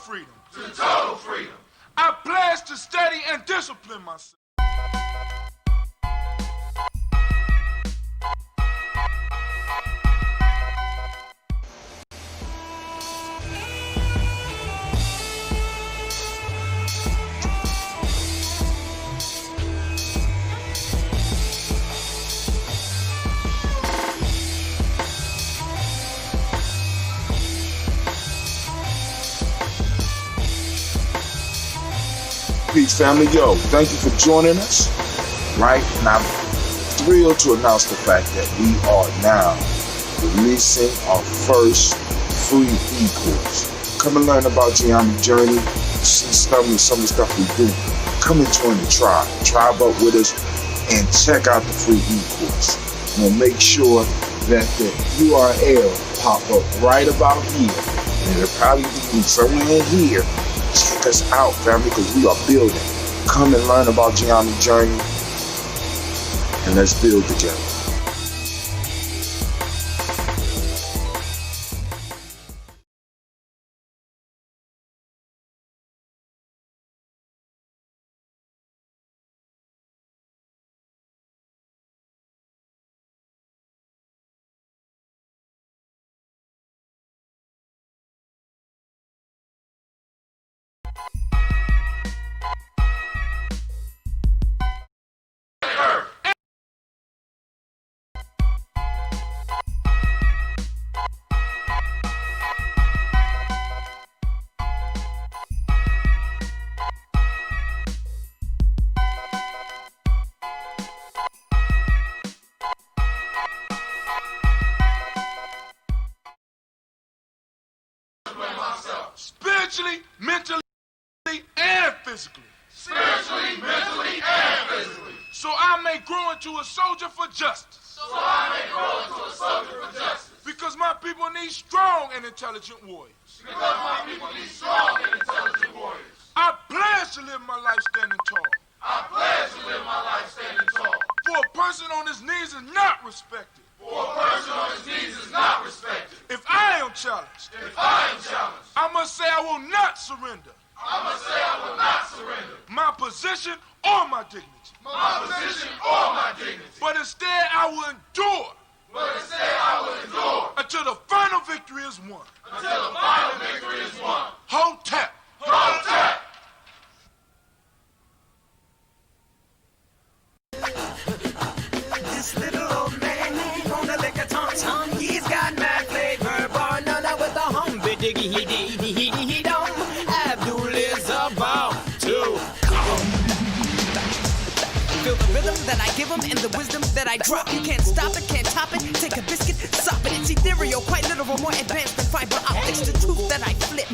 freedom. To total freedom. I pledge to study and discipline myself. Peace, family. Yo, thank you for joining us. Right? And I'm thrilled to announce the fact that we are now releasing our first free e-course. Come and learn about Gye-Nyame journey, see some of the stuff we do. Come and join the tribe. Tribe up with us and check out the free e-course. We'll make sure that the URL pop up right about here. And it'll probably be somewhere in here. Check us out, family, because we are building. Come and learn about Gye-Nyame journey, and let's build together. Spiritually, mentally, and physically. Spiritually, mentally, and physically. So I may grow into a soldier for justice. So I may grow into a soldier for justice. Because my people need strong and intelligent warriors. Because my people need strong and intelligent warriors. I pledge to live my life standing tall. I pledge to live my life standing tall. For a person on his knees is not respected. For a person on his knees is not respected. If I am challenged, If I am challenged, I must say I will not surrender I must say I will not surrender my position or my dignity. my position or my dignity. But instead I will endure But instead I will endure until the final victory is won. until the final victory is won. Hold tap. Hold tight. This little old man on the liquor tongue, he's got mad flavor, bar none with a humby diggy he dum. Abdul is about to come. Feel the rhythm that I give him and the wisdom that I drop. You can't stop it, can't top it. Take a biscuit, sop it. It's ethereal, quite literal, more advanced than fiber optics. The truth that I flip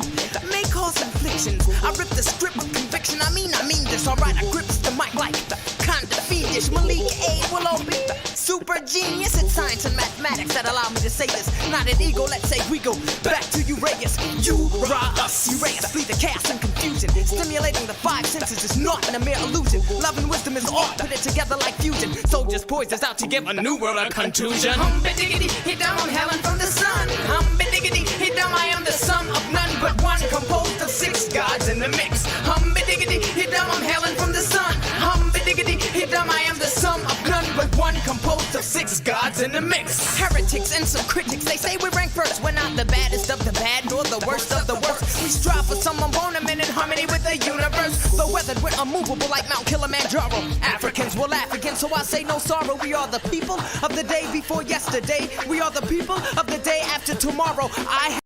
may cause inflictions. I rip the script with conviction. I mean this. Alright, I grips the mic like kinda fiendish. Malik A will all be super genius. It's science and mathematics that allow me to say this. Not an ego, let's say we go back to Uraeus. Uraeus, flee the chaos and confusion. Stimulating the five senses is not a mere illusion. Love and wisdom is art, put it together like fusion. Soldiers poised us out to give a new world a contusion. Humbidiggity, hit down on Helen from the sun. Humbidiggity, hit down I am the sum of none but one, composed of six gods in the mix. Humbidiggity, hit down I'm Helen from the sun. Humbidiggity, hit down I am the sum of none but one, composed of six gods in the mix. Heretics and some critics, they say we rank first. We're not the baddest of the bad, nor the worst of the worst. We strive for some embodiment in harmony with the universe. The weathered, we're unmovable like Mount Kilimanjaro. Africans will laugh again, so I say no sorrow. We are the people of the day before yesterday. We are the people of the day after tomorrow. I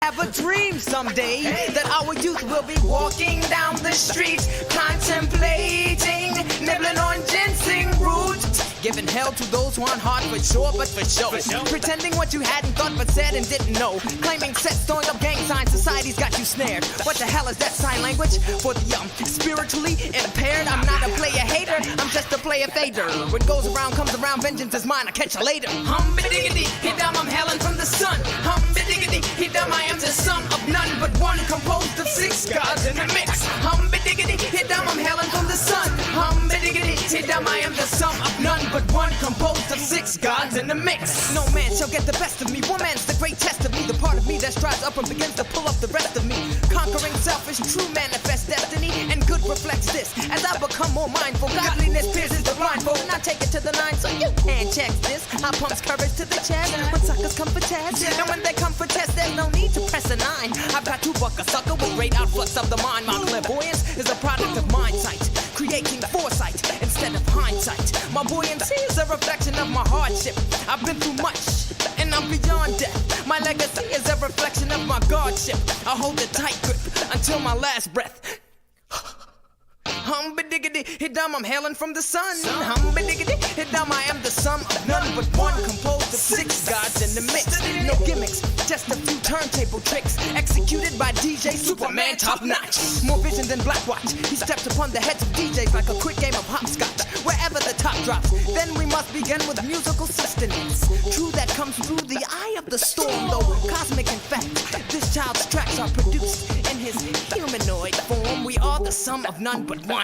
have a dream someday that our youth will be walking down the streets, contemplating, nibbling on ginseng root, giving hell to those who aren't hard for sure, but for show. Pretending what you hadn't thought but said and didn't know. Claiming sets, throwing up gang signs, society's got you snared. What the hell is that sign language? For the spiritually impaired, I'm not a player hater, I'm just a player fader. What goes around comes around, vengeance is mine, I'll catch you later. Humbidiggity, hit down, I'm Helen from the sun. Humbidiggity, hit down, I am the sum of none but one, composed of six gods in the mix. Humbidiggity, hit down, I'm Helen from the sun. Humbidiggity, hit down, I am the sum of none but one, composed of six gods in the mix. No man shall get the best of me, one man's the great test of me, the part of me that stands, strides up and begins to pull up the rest of me. Conquering selfish, true manifest destiny, and good reflects this. As I become more mindful, godliness pierces the blindfold, and I take it to the nine, so you can't check this. I pumps courage to the chest when suckers come for test, and when they come for test, there's no need to press a 9. I've got to buck a sucker with great outflux of the mind. My clairvoyance is a product of mind sight, creating foresight instead of hindsight. My buoyancy is a reflection of my hardship. I've been through much, and I'm beyond death. My legacy is a reflection of my guardship. I hold a tight grip until my last breath. Hum-ba-diggity, hit-dum, I'm hailing from the sun. Hum-ba-diggity, hit-dum, I am the sum of none but one, composed of 6 gods in the mix. No gimmicks, just a few turntable tricks, executed by DJ Superman top notch. More vision than Blackwatch, he steps upon the heads of DJs like a quick game of hopscotch. Wherever the top drops, then we must begin with musical sustenance. True, that comes through the eye of the storm, though cosmic in fact. This child's tracks are produced in his humanoid form. We are the sum of none but one.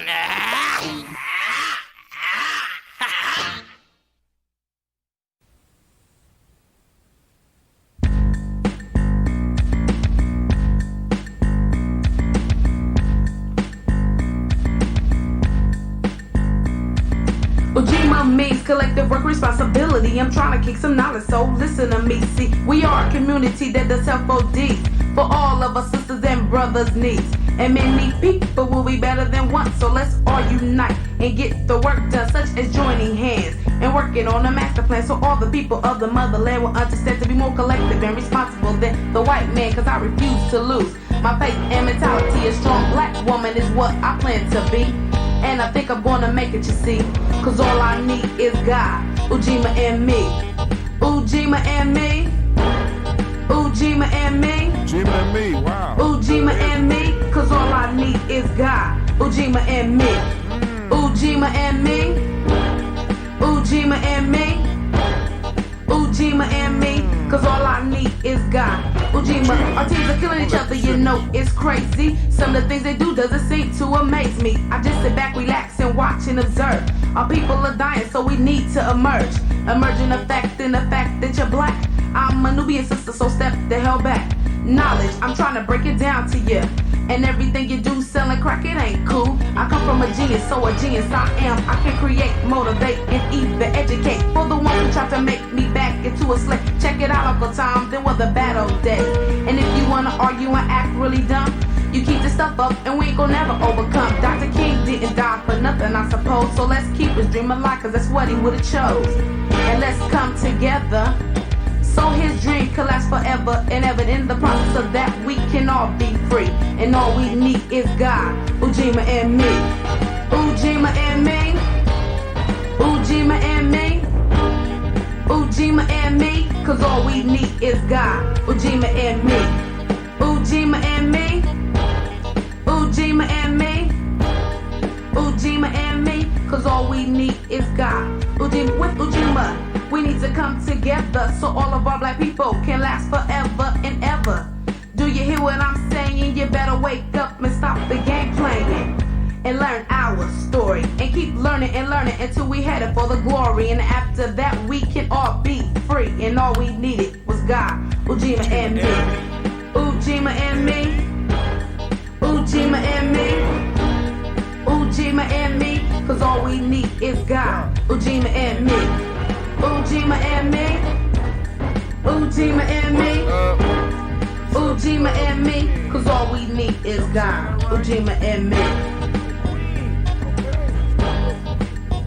Ujima means collective work responsibility. I'm trying to kick some knowledge, so listen to me. See, we are a community that does help ODs for all of our sisters and brothers' needs. And many people will be better than one, so let's all unite and get the work done, such as joining hands and working on a master plan, so all the people of the motherland will understand to be more collective and responsible than the white man, cause I refuse to lose my faith and mentality. A strong black woman is what I plan to be, and I think I'm gonna make it, you see, cause all I need is God, Ujima and me. Ujima and me. Ujima and me. Ujima and me, wow. Ujima and me, cause all I need is God. Ujima and me. Ujima and me. Ujima and me. Ujima and me, cause all I need is God. Ujima, our teams are killing each other, you know it's crazy. Some of the things they do doesn't seem to amaze me. I just sit back, relax, and watch and observe. Our people are dying, so we need to emerge. Emerging the fact in the fact that you're black. I'm a Nubian sister, so step the hell back. Knowledge, I'm trying to break it down to you. And everything you do selling crack, it ain't cool. I come from a genius, so a genius I am. I can create, motivate, and even educate. For the ones who try to make me back into a slave. Check it out, Uncle Tom, then were the bad old days. And if you wanna argue and act really dumb, you keep this stuff up and we ain't gonna never overcome. Dr. King didn't die for nothing, I suppose. So let's keep his dream alive, cause that's what he would've chose. And let's come together, so his dream can last forever and ever. In the process of that, we can all be free. And all we need is God, Ujima and me. Ujima and me. Ujima and me. Ujima and me, cause all we need is God, Ujima and me. Ujima and me. Ujima and me. Ujima and me, cause all we need is God. Ujima, with Ujima, we need to come together so all of our black people can last forever and ever. Do you hear what I'm saying? You better wake up and stop the game playing and learn our story and keep learning and learning until we headed for the glory. And after that we can all be free, and all we needed was God, Ujima and me. Ujima and me. Ujima and me. Ujima and me, cause all we need is God, Ujima and me. Ujima and me. Ujima and me. Ujima and me, cause all we need is God, Ujima and me.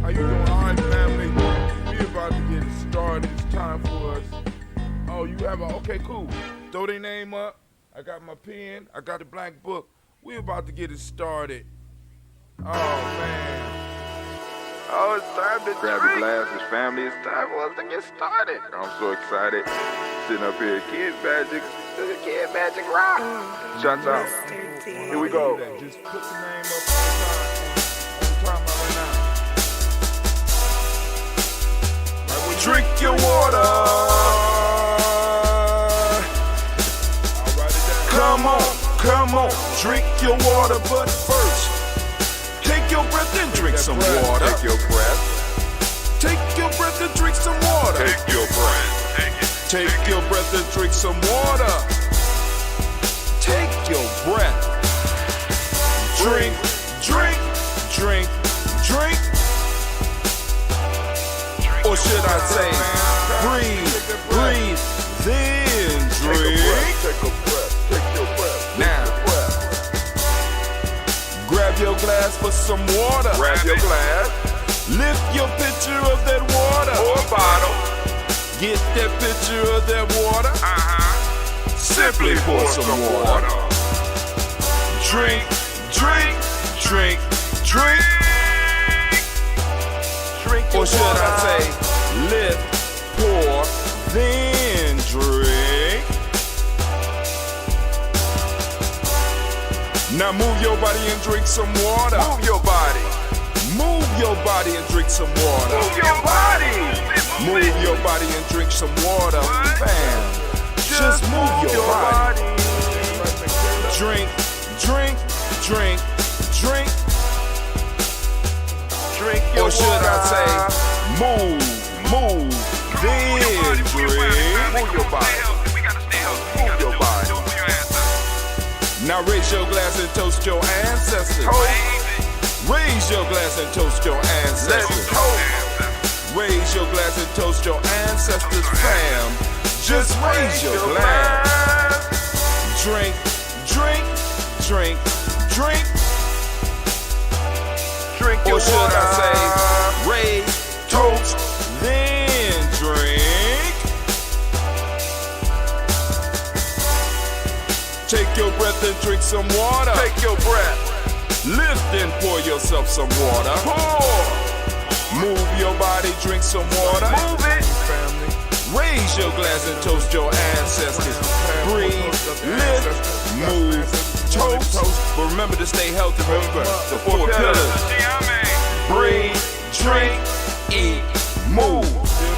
How you doing, all right, family? We about to get it started. It's time for us. Oh, you have a, okay, cool. Throw their name up. I got my pen. I got the black book. We about to get it started. Oh, man. Oh, it's time to grab the glasses, family. It's time for us to get started. I'm so excited. Sitting up here, Kid Magic Rock. Shouts out. Here we go. Just put the name up on the top right now. Drink your water. I'll write it down. Come on, drink your water, but first, take your breath and drink some water. Take your breath. Take your breath and drink some water. Take your breath. Take your breath and drink some water. I say? Breathe, then drink. Take a breath. Take your breath. Now, grab your glass for some water. Grab your glass. Lift your pitcher of that water. Or a bottle. Get that pitcher of that water. Simply pour some water. Drink, drink, drink, drink. Or should I say, lift, pour, then drink. Now move your body and drink some water. Move your body. Move your body and drink some water. Move your body. Move your body and drink some water. Bam. Just move your body. Drink, drink, drink, drink. Drink your Or should water. I say, move, then drink. Move your body. Move your body. Now raise your glass and toast your ancestors. Raise your glass and toast your Let's ancestors. toast. Raise your glass and toast your ancestors, fam. Just raise your glass. Drink, drink, drink, drink. Drink your Or should water. I say, raise, toast, then drink. Take your breath and drink some water. Take your breath. Lift and pour yourself some water. Pour. Move your body, drink some water. Move it. Raise your glass and toast your ancestors. Breathe, lift, move, toast. But remember to stay healthy. Remember the four pillars. Breathe, drink, eat, move.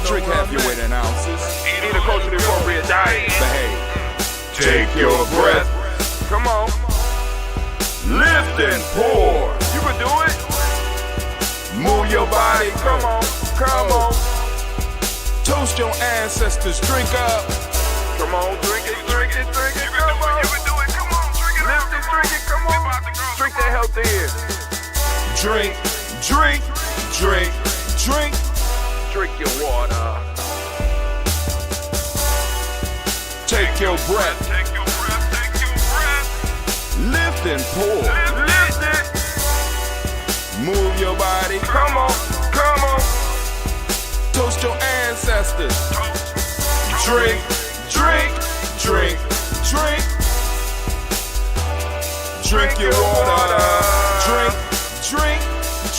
Drink half your weight in ounces. Eat a culturally appropriate diet. Behave. Take your breath. Come on. Lift and pour. You can do it. Move your body. Come on. Come on. Toast your ancestors. Drink up. Come on. Drink it. Drink it. Drink it. Come on. You can do it. Come on, drink it. Lift it. Drink it. Come on. Drink that healthy air. Drink, drink, drink, drink. Drink your water. Take your breath. Take your breath. Take your breath. Lift and pour. Lift it. Move your body. Come on. Come on. Toast your ancestors. Drink, drink, drink, drink. Drink your water. Drink, drink,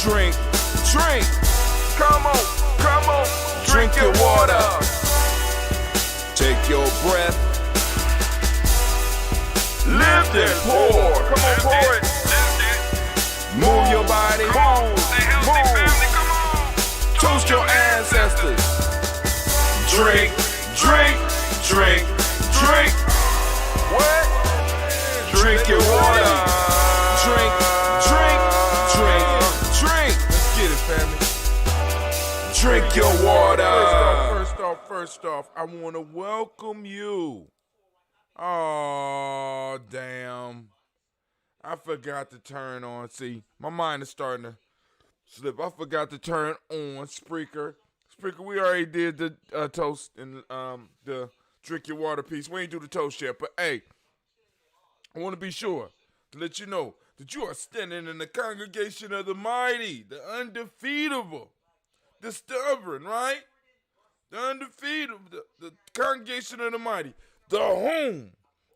drink, drink. Come on. Come on. Drink your water. Take your breath. Lift and pour. Come on. Pour it. Move your body. Move. Move. Toast your ancestors. Drink, drink, drink, drink. What? Drink your water. Drink, drink, drink, drink. Let's get it, family. Drink your water. First off, I want to welcome you. Oh, damn. I forgot to turn on. See, my mind is starting to slip. I forgot to turn on Spreaker. Spreaker, we already did the toast and the drink your water piece. We ain't do the toast yet, but hey, I want to be sure to let you know that you are standing in the congregation of the mighty, the undefeatable, the stubborn, right? The undefeatable, the congregation of the mighty, the home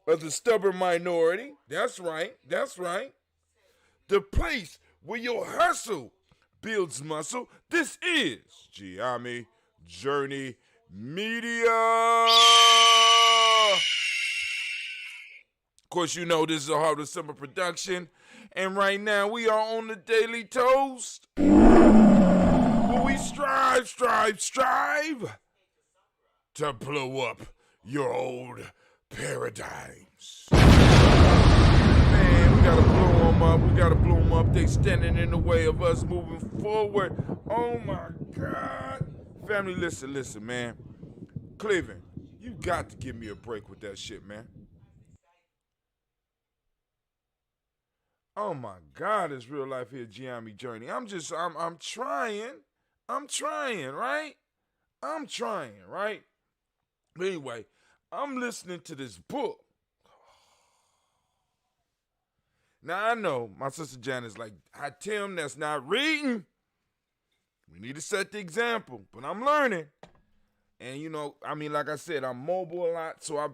of the stubborn minority. That's right. That's right. The place where your hustle builds muscle. This is Gye-Nyame Journey Media. Of course, you know this is a Heart of Summer production. And right now we are on the Daily Toast. Where we strive to blow up your old paradigms. Man, we gotta blow them up. We gotta blow them up. They standing in the way of us moving forward. Oh my God. Family, listen, man. Cleveland, you got to give me a break with that shit, man. Oh my God, it's real life here, Gye-Nyame Journey. I'm trying, right? I'm trying, right? But anyway, I'm listening to this book. Now I know my sister Janet's like, Tim, that's not reading. We need to set the example. But I'm learning. And, like I said, I'm mobile a lot, so I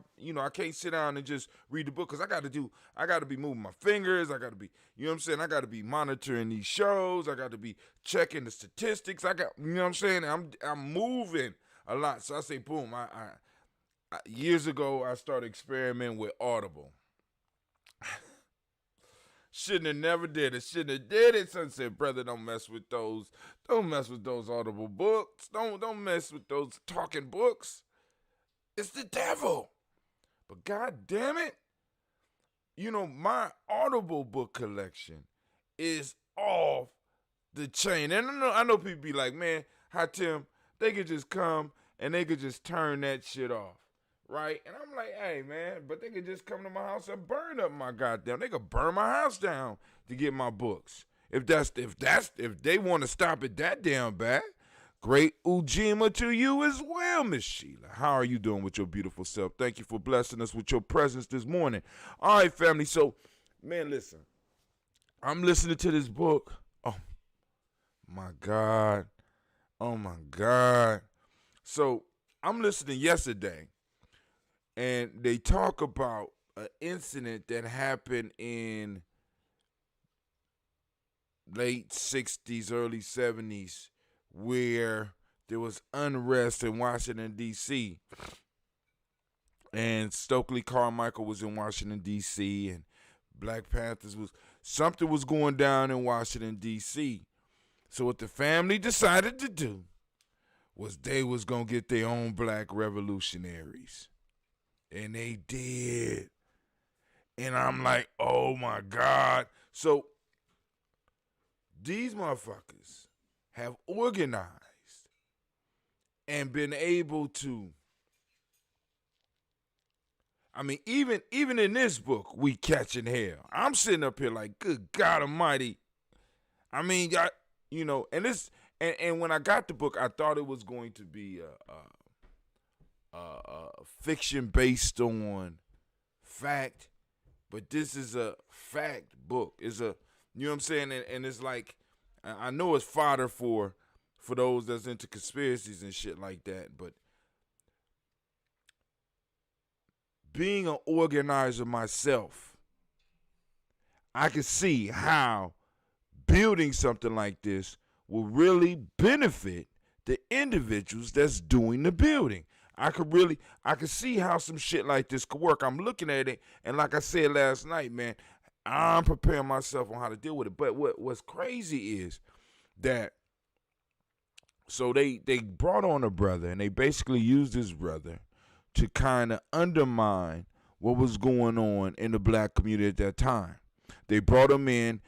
can't sit down and just read the book because I got to be moving my fingers. I got to be, I got to be monitoring these shows. I got to be checking the statistics. I'm moving a lot. So I say, boom. I years ago, I started experimenting with Audible. Shouldn't have never did it. Shouldn't have did it. Son said, brother, don't mess with those. Don't mess with those Audible books. Don't mess with those talking books. It's the devil. But God damn it, my Audible book collection is off the chain. And I know people be like, man, hi Tim, they could just come and they could just turn that shit off. Right? And I'm like, hey, man, but they could just come to my house and burn up my goddamn. They could burn my house down to get my books. If they want to stop it that damn bad, great Ujima to you as well, Miss Sheila. How are you doing with your beautiful self? Thank you for blessing us with your presence this morning. All right, family. So, man, listen. I'm listening to this book. Oh, my God. Oh, my God. So, I'm listening yesterday. And they talk about an incident that happened in late 60s, early 70s, where there was unrest in Washington, D.C. And Stokely Carmichael was in Washington, D.C., and Black Panthers something was going down in Washington, D.C. So what the family decided to do was they was going to get their own black revolutionaries. And they did. And I'm like, oh my God. So these motherfuckers have organized and been able to, even in this book, we catching hell. I'm sitting up here like, good God Almighty. And when I got the book, I thought it was going to be fiction based on fact, but this is a fact book. It's a, and it's like, I know it's fodder for those that's into conspiracies and shit like that, but being an organizer myself, I can see how building something like this will really benefit the individuals that's doing the building. I could see how some shit like this could work. I'm looking at it, and like I said last night, man, I'm preparing myself on how to deal with it. But what's crazy is that, so they brought on a brother, and they basically used this brother to kind of undermine what was going on in the black community at that time. They brought him in,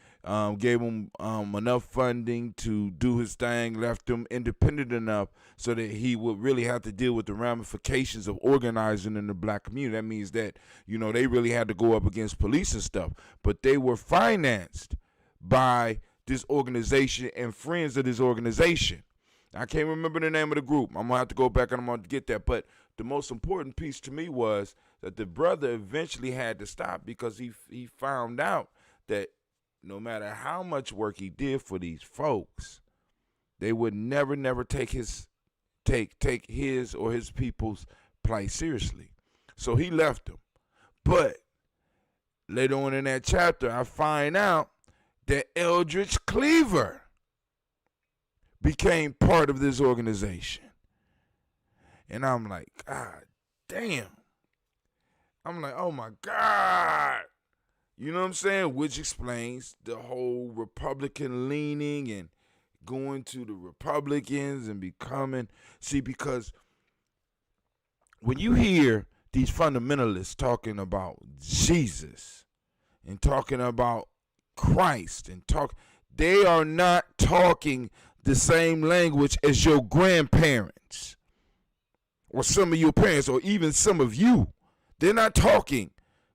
gave him enough funding to do his thing, left him independent enough so that he would really have to deal with the ramifications of organizing in the black community. That means that, they really had to go up against police and stuff. But they were financed by this organization and friends of this organization. I can't remember the name of the group. I'm going to have to go back and I'm going to get that. But the most important piece to me was that the brother eventually had to stop because he found out that no matter how much work he did for these folks, they would never take his or his people's plight seriously. So he left them. But later on in that chapter, I find out that Eldridge Cleaver became part of this organization. And I'm like, God damn. I'm like, oh my God. You know what I'm saying? Which explains the whole Republican leaning and going to the Republicans and becoming, because when you hear these fundamentalists talking about Jesus and talking about Christ and they are not talking the same language as your grandparents or some of your parents or even some of you. They're not talking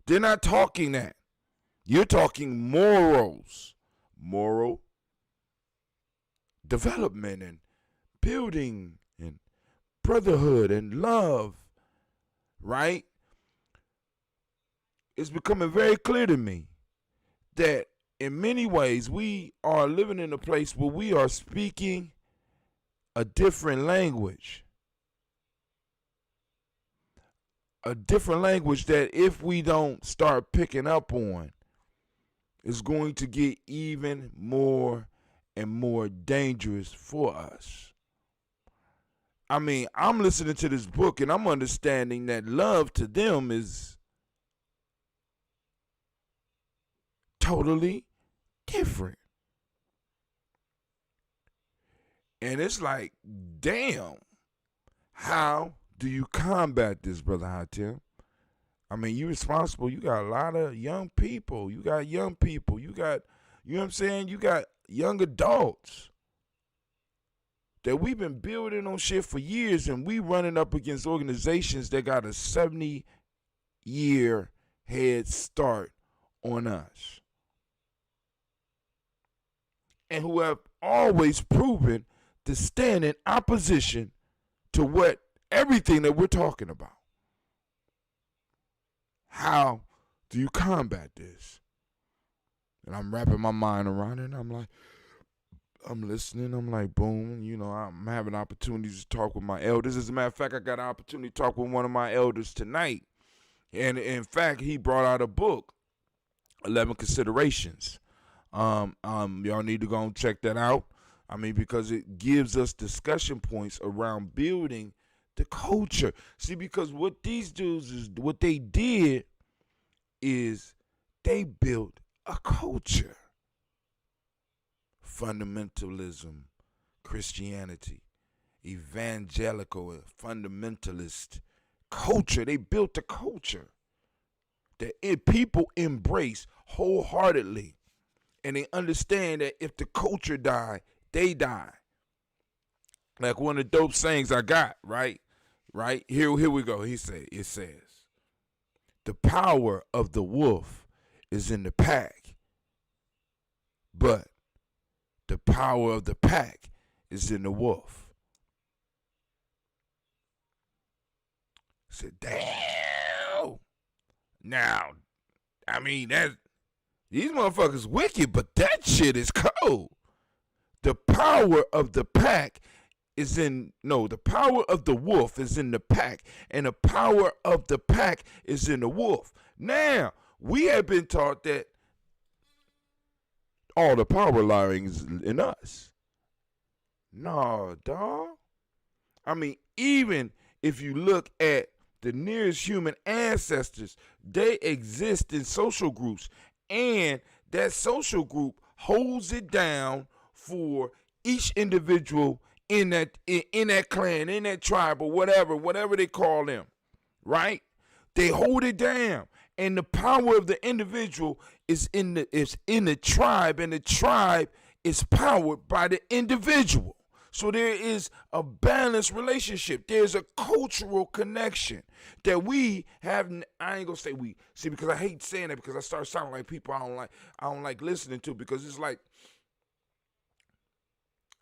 that. You're talking morals, moral development and building and brotherhood and love, right? It's becoming very clear to me that in many ways we are living in a place where we are speaking a different language. A different language that if we don't start picking up on, is going to get even more and more dangerous for us. I mean, I'm listening to this book and I'm understanding that love to them is totally different. And it's like, damn, how do you combat this, Brother Hatem? I mean, you're responsible. You got a lot of young people. You got, you know what I'm saying? You got young adults that we've been building on shit for years, and we running up against organizations that got a 70-year head start on us. And who have always proven to stand in opposition to everything that we're talking about. How do you combat this? And I'm wrapping my mind around it, and I'm listening. I'm like, boom, I'm having opportunities to talk with my elders. As a matter of fact, I got an opportunity to talk with one of my elders tonight. And in fact, he brought out a book, 11 Considerations. Y'all need to go and check that out. I mean, because it gives us discussion points around building the culture. See, because what these dudes what they did is they built a culture. Fundamentalism, Christianity, evangelical, fundamentalist culture. They built a culture that people embrace wholeheartedly. And they understand that if the culture die, they die. Like one of the dope sayings I got, right? Here we go. It says, the power of the wolf is in the pack, but the power of the pack is in the wolf. I said, damn. Now, I mean, these motherfuckers wicked, but that shit is cold. The power of the pack the power of the wolf is in the pack, and the power of the pack is in the wolf. Now, we have been taught that all the power lying is in us. No, dog. I mean, even if you look at the nearest human ancestors, they exist in social groups, and that social group holds it down for each individual in that clan, in that tribe, or whatever they call them, right? They hold it down, and the power of the individual is in the tribe, and the tribe is powered by the individual. So there is a balanced relationship. There's a cultural connection that we have. I ain't gonna say we. See, because I hate saying that, because I start sounding like people I don't like listening to, because it's like,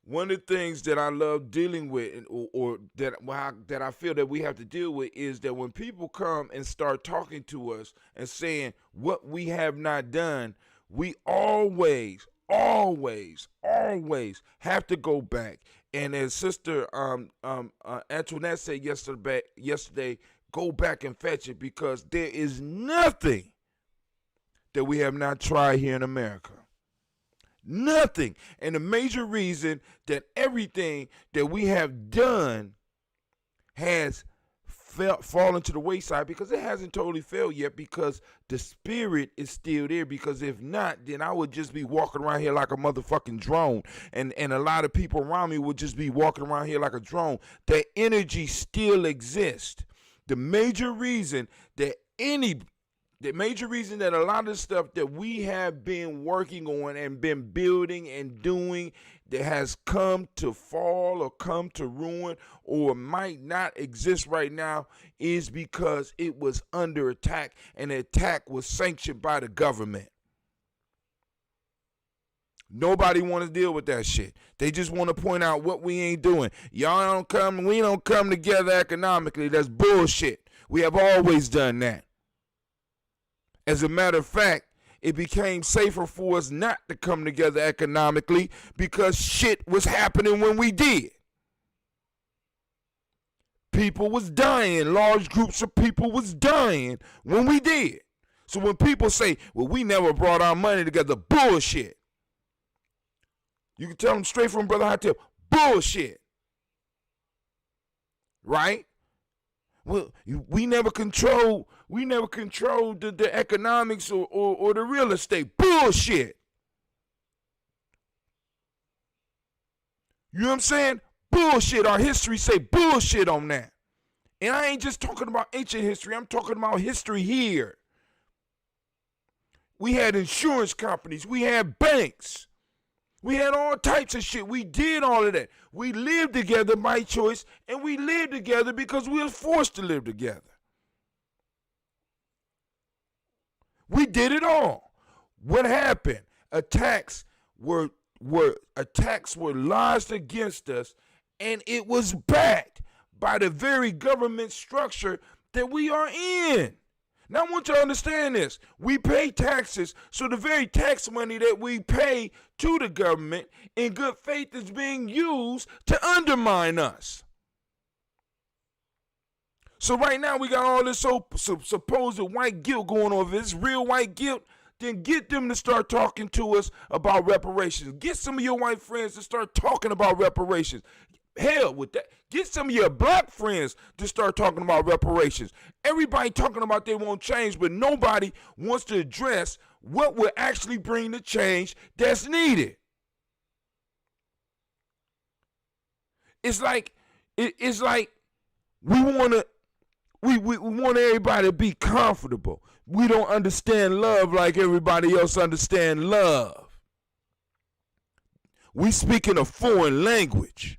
one of the things that I love dealing with, or that I feel that we have to deal with, is that when people come and start talking to us and saying what we have not done, we always have to go back. And as Sister Antoinette said yesterday, go back and fetch it, because there is nothing that we have not tried here in America. Nothing. And the major reason that everything that we have done has fallen to the wayside, because it hasn't totally failed yet, because the spirit is still there. Because if not, then I would just be walking around here like a motherfucking drone, and a lot of people around me would just be walking around here like a drone. The energy still exists. The major reason that a lot of stuff that we have been working on and been building and doing that has come to fall or come to ruin or might not exist right now is because it was under attack, and the attack was sanctioned by the government. Nobody want to deal with that shit. They just want to point out what we ain't doing. We don't come together economically. That's bullshit. We have always done that. As a matter of fact, it became safer for us not to come together economically because shit was happening when we did. People was dying. Large groups of people was dying when we did. So when people say, well, we never brought our money together, bullshit. You can tell them straight from Brother Hot Tip, bullshit. Right? Well, we never controlled the economics or the real estate. Bullshit. You know what I'm saying? Bullshit. Our history say bullshit on that. And I ain't just talking about ancient history. I'm talking about history here. We had insurance companies. We had banks. We had all types of shit. We did all of that. We lived together by choice, and we lived together because we were forced to live together. We did it all. What happened? Attacks were lodged against us, and it was backed by the very government structure that we are in. Now, I want you to understand this. We pay taxes, so the very tax money that we pay to the government in good faith is being used to undermine us. So right now we got all this supposed white guilt going on. If it's real white guilt, then get them to start talking to us about reparations. Get some of your white friends to start talking about reparations. Hell with that. Get some of your black friends to start talking about reparations. Everybody talking about they won't change, but nobody wants to address what will actually bring the change that's needed. It's like we want everybody to be comfortable. We don't understand love like everybody else understands love. We speaking a foreign language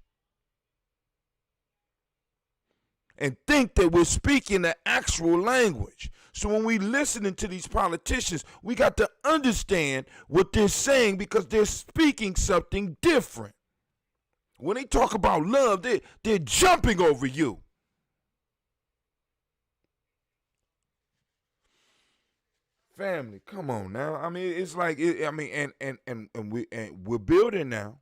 and think that we're speaking the actual language. So when we listening to these politicians, we got to understand what they're saying because they're speaking something different. When they talk about love, they're jumping over you. Family, come on now. I mean, it's like we're building now,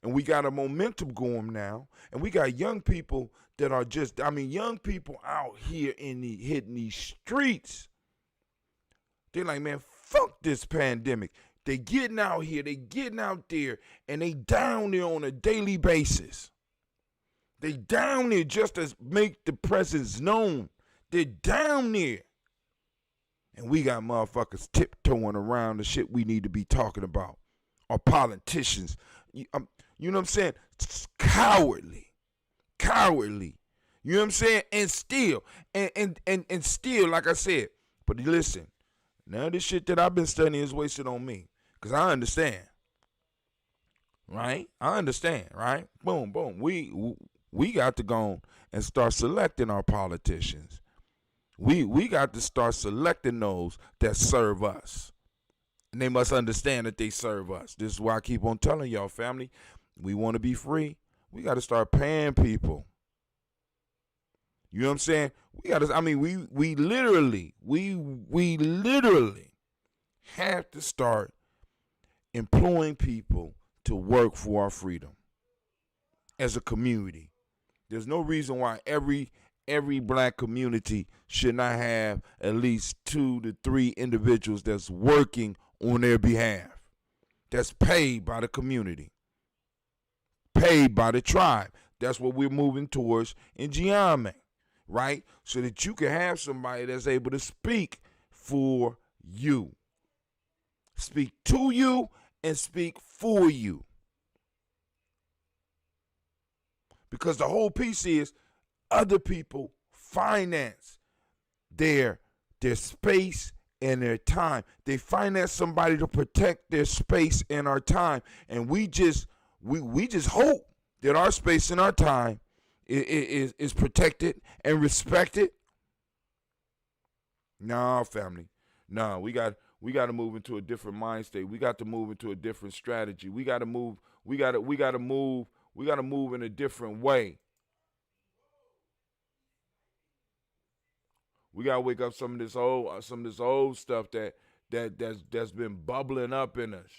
and we got a momentum going now, and we got young people that are young people out here hitting these streets. They're like, man, fuck this pandemic. They getting out here, they getting out there, and they down there on a daily basis. They down there just to make the presence known. They're down there. And we got motherfuckers tiptoeing around the shit we need to be talking about. Our politicians. You know what I'm saying? It's cowardly. You know what I'm saying? And still, and still, like I said, but listen, none of this shit that I've been studying is wasted on me. Because I understand. Right? I understand, right? Boom, boom. We got to go and start selecting our politicians. We got to start selecting those that serve us. And they must understand that they serve us. This is why I keep on telling y'all, family, we want to be free. We got to start paying people. You know what I'm saying? We got to, we literally have to start employing people to work for our freedom as a community. There's no reason why every black community should not have at least 2 to 3 individuals that's working on their behalf, that's paid by the community, paid by the tribe. That's what we're moving towards in Gye-Nyame, right? So that you can have somebody that's able to speak for you, speak to you, and speak for you. Because the whole piece is other people finance their space and their time. They finance somebody to protect their space and our time. And we just hope that our space and our time is protected and respected. No, family. No, we got We got to move into a different mind state. We got to move into a different strategy. We got to move. We got to move. We got to move in a different way. We got to wake up some of this old stuff that's been bubbling up in us.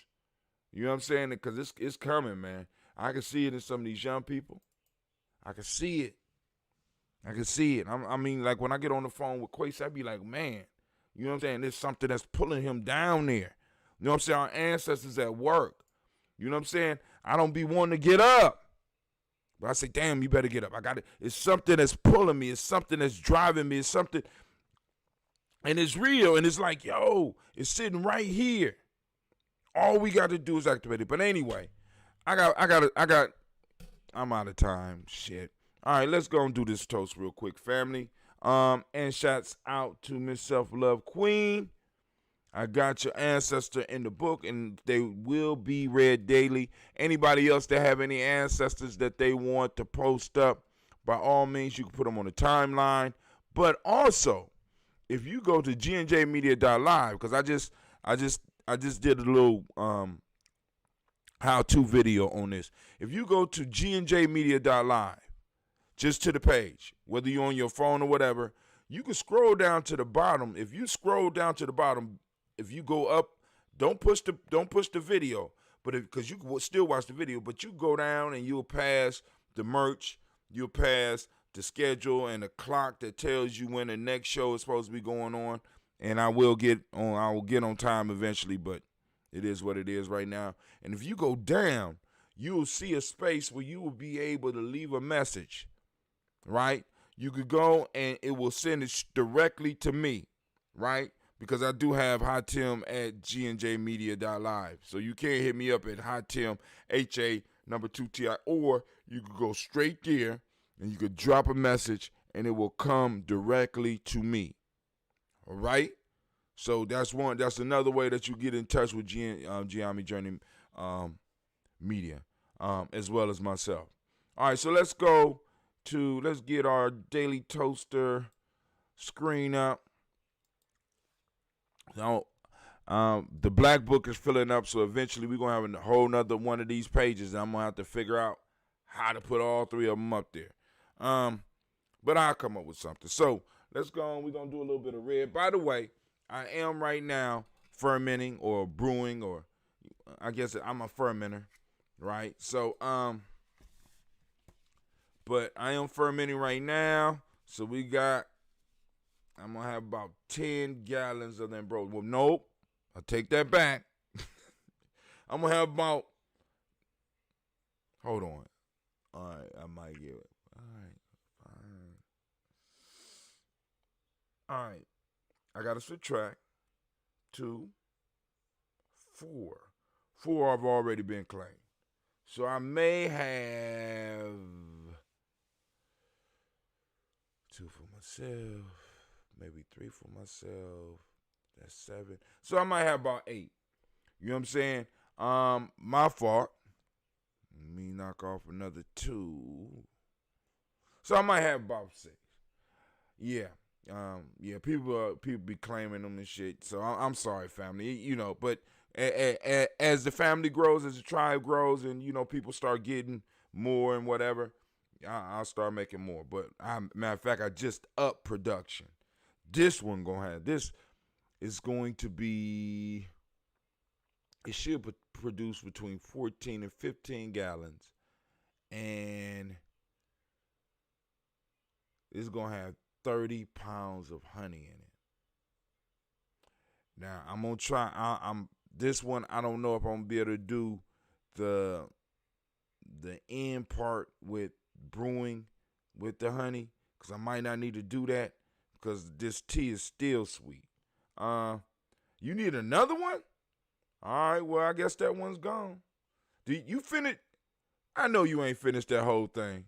You know what I'm saying? Because it's coming, man. I can see it in some of these young people. I can see it. I mean, like when I get on the phone with Quace, I be like, man, you know what I'm saying? There's something that's pulling him down there. You know what I'm saying? Our ancestors at work. You know what I'm saying? I don't be wanting to get up. But I say, damn, you better get up. I got it. It's something that's pulling me. It's something that's driving me. It's something. And it's real. And it's like, yo, it's sitting right here. All we got to do is activate it. But anyway, I'm out of time. Shit. All right, let's go and do this toast real quick, family. And shouts out to Miss Self-Love Queen. I got your ancestor in the book, and they will be read daily. Anybody else that have any ancestors that they want to post up, by all means, you can put them on the timeline. But also, if you go to gnjmedia.live, because I just did a little how-to video on this. If you go to gnjmedia.live, just to the page, whether you're on your phone or whatever, you can scroll down to the bottom. If you scroll down to the bottom, if you go up, don't push the video, but because you can still watch the video, but you go down and you'll pass the merch, you'll pass the schedule and the clock that tells you when the next show is supposed to be going on. And I will get on time eventually, but it is what it is right now. And if you go down, you'll see a space where you will be able to leave a message, right? You could go and it will send it directly to me, right? Because I do have HotTim at gnjmedia.live. So you can't hit me up at HotTim, HA2TI, or you could go straight there and you could drop a message and it will come directly to me. All right? So that's another way that you get in touch with Gye-Nyame Journey Media, as well as myself. All right, so let's get our daily toaster screen up. Now, the black book is filling up, so eventually we're going to have a whole nother one of these pages, and I'm going to have to figure out how to put all three of them up there. But I'll come up with something. So let's go on. We're going to do a little bit of red. By the way, I am right now fermenting or brewing, or I guess I'm a fermenter, right? So, but I am fermenting right now. So I'm going to have about 10 gallons of them, bro. Well, nope. I'll take that back. I'm going to have about, hold on. All right, I might get it. All right, fine. All right. I got to subtract 2, 4. 4 have already been claimed. So I may have 2 for myself, maybe 3 for myself. That's 7. So I might have about 8. You know what I'm saying? My fault. Let me knock off another 2. So I might have about 6. Yeah. Yeah, people be claiming them and shit. So I'm sorry, family. You know, but as the family grows, as the tribe grows, and you know, people start getting more and whatever, I'll start making more. But matter of fact, I just upped production. This one this is going to be. It should produce between 14 and 15 gallons, and it's gonna have 30 pounds of honey in it. Now I'm gonna try. This one. I don't know if I'm gonna be able to do the end part with brewing with the honey, because I might not need to do that because this tea is still sweet. You need another one? All right. Well, I guess that one's gone. Did you finish? I know you ain't finished that whole thing.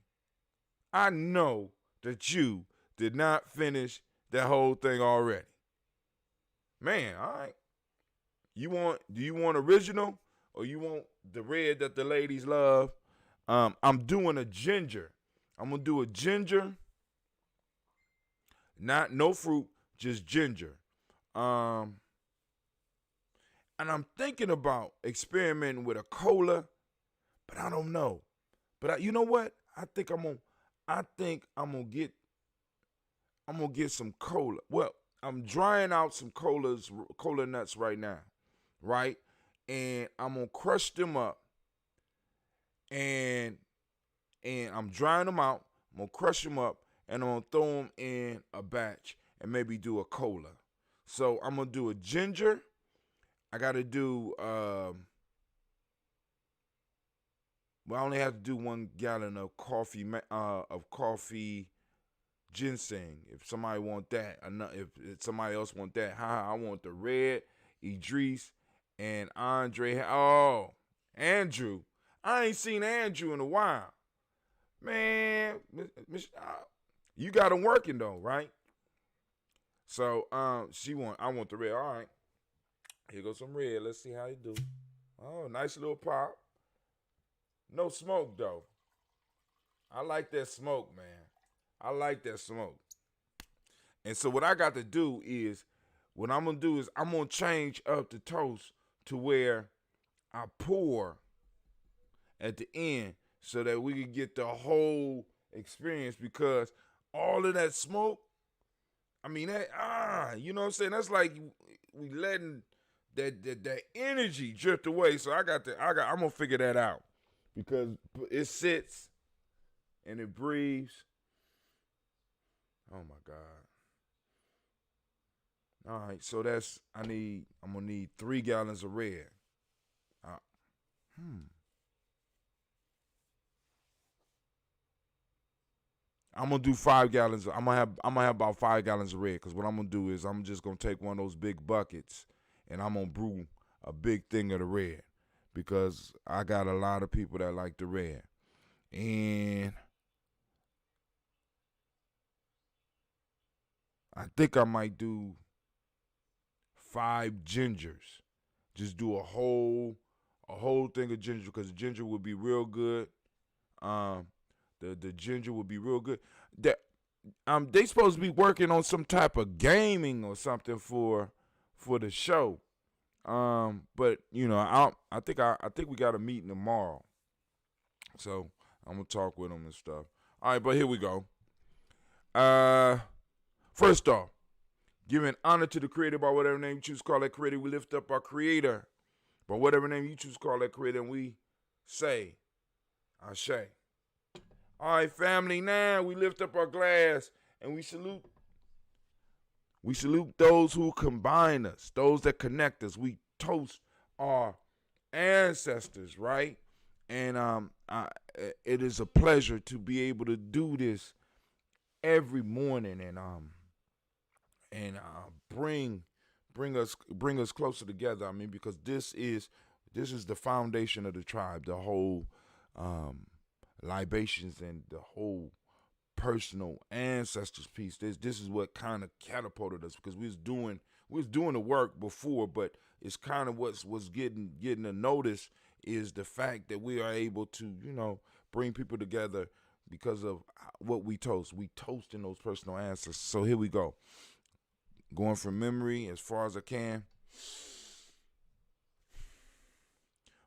I know that you did not finish that whole thing already. Man, all right. Do you want original, or you want the red that the ladies love? I'm doing a ginger. I'm gonna do a ginger. No fruit, just ginger. And I'm thinking about experimenting with a cola, but I don't know. But you know what? I think I'm gonna get some cola. Well, I'm drying out some cola nuts right now, right? And I'm gonna crush them up, and I'm drying them out. I'm gonna crush them up, and I'm gonna throw them in a batch, and maybe do a cola. So I'm gonna do a ginger. I gotta do. Well, I only have to do 1 gallon of coffee ginseng. If somebody want that, if somebody else want that, I want the red. Idris and Andre. Oh, Andrew. I ain't seen Andrew in a while. Man, you got him working though, right? So I want the red. All right. Here goes some red. Let's see how you do. Oh, nice little pop. No smoke though. I like that smoke, man. I like that smoke. And so what I got to do is, what I'm going to do is I'm going to change up the toast to where I pour at the end so that we can get the whole experience, because all of that smoke, I mean, you know what I'm saying? That's like we letting that energy drift away. So I'm going to figure that out, because it sits and it breathes. Oh my God. All right, so I'm gonna need 3 gallons of red. I'm gonna do 5 gallons. I'm gonna have about 5 gallons of red, because what I'm gonna do is I'm just gonna take one of those big buckets and I'm gonna brew a big thing of the red, because I got a lot of people that like the red. And I think I might do 5 gingers. Just do a whole thing of ginger, because the ginger would be real good. The ginger would be real good. They supposed to be working on some type of gaming or something for the show. But you know, I think we got a meeting tomorrow, so I'm gonna talk with them and stuff. All right, but here we go. First off, giving honor to the creator by whatever name you choose to call that creator. We lift up our creator by whatever name you choose to call that creator, and we say, Ashe. All right, family, now we lift up our glass and we salute. We salute those who combine us, those that connect us. We toast our ancestors, right? And it is a pleasure to be able to do this every morning and bring us closer together. I mean, because this is the foundation of the tribe, the whole libations and the whole personal ancestors piece. This is what kind of catapulted us, because we was doing the work before, but it's kind of what's getting a notice is the fact that we are able to, you know, bring people together because of what we toast. We toast in those personal ancestors. So here we go. Going from memory as far as I can.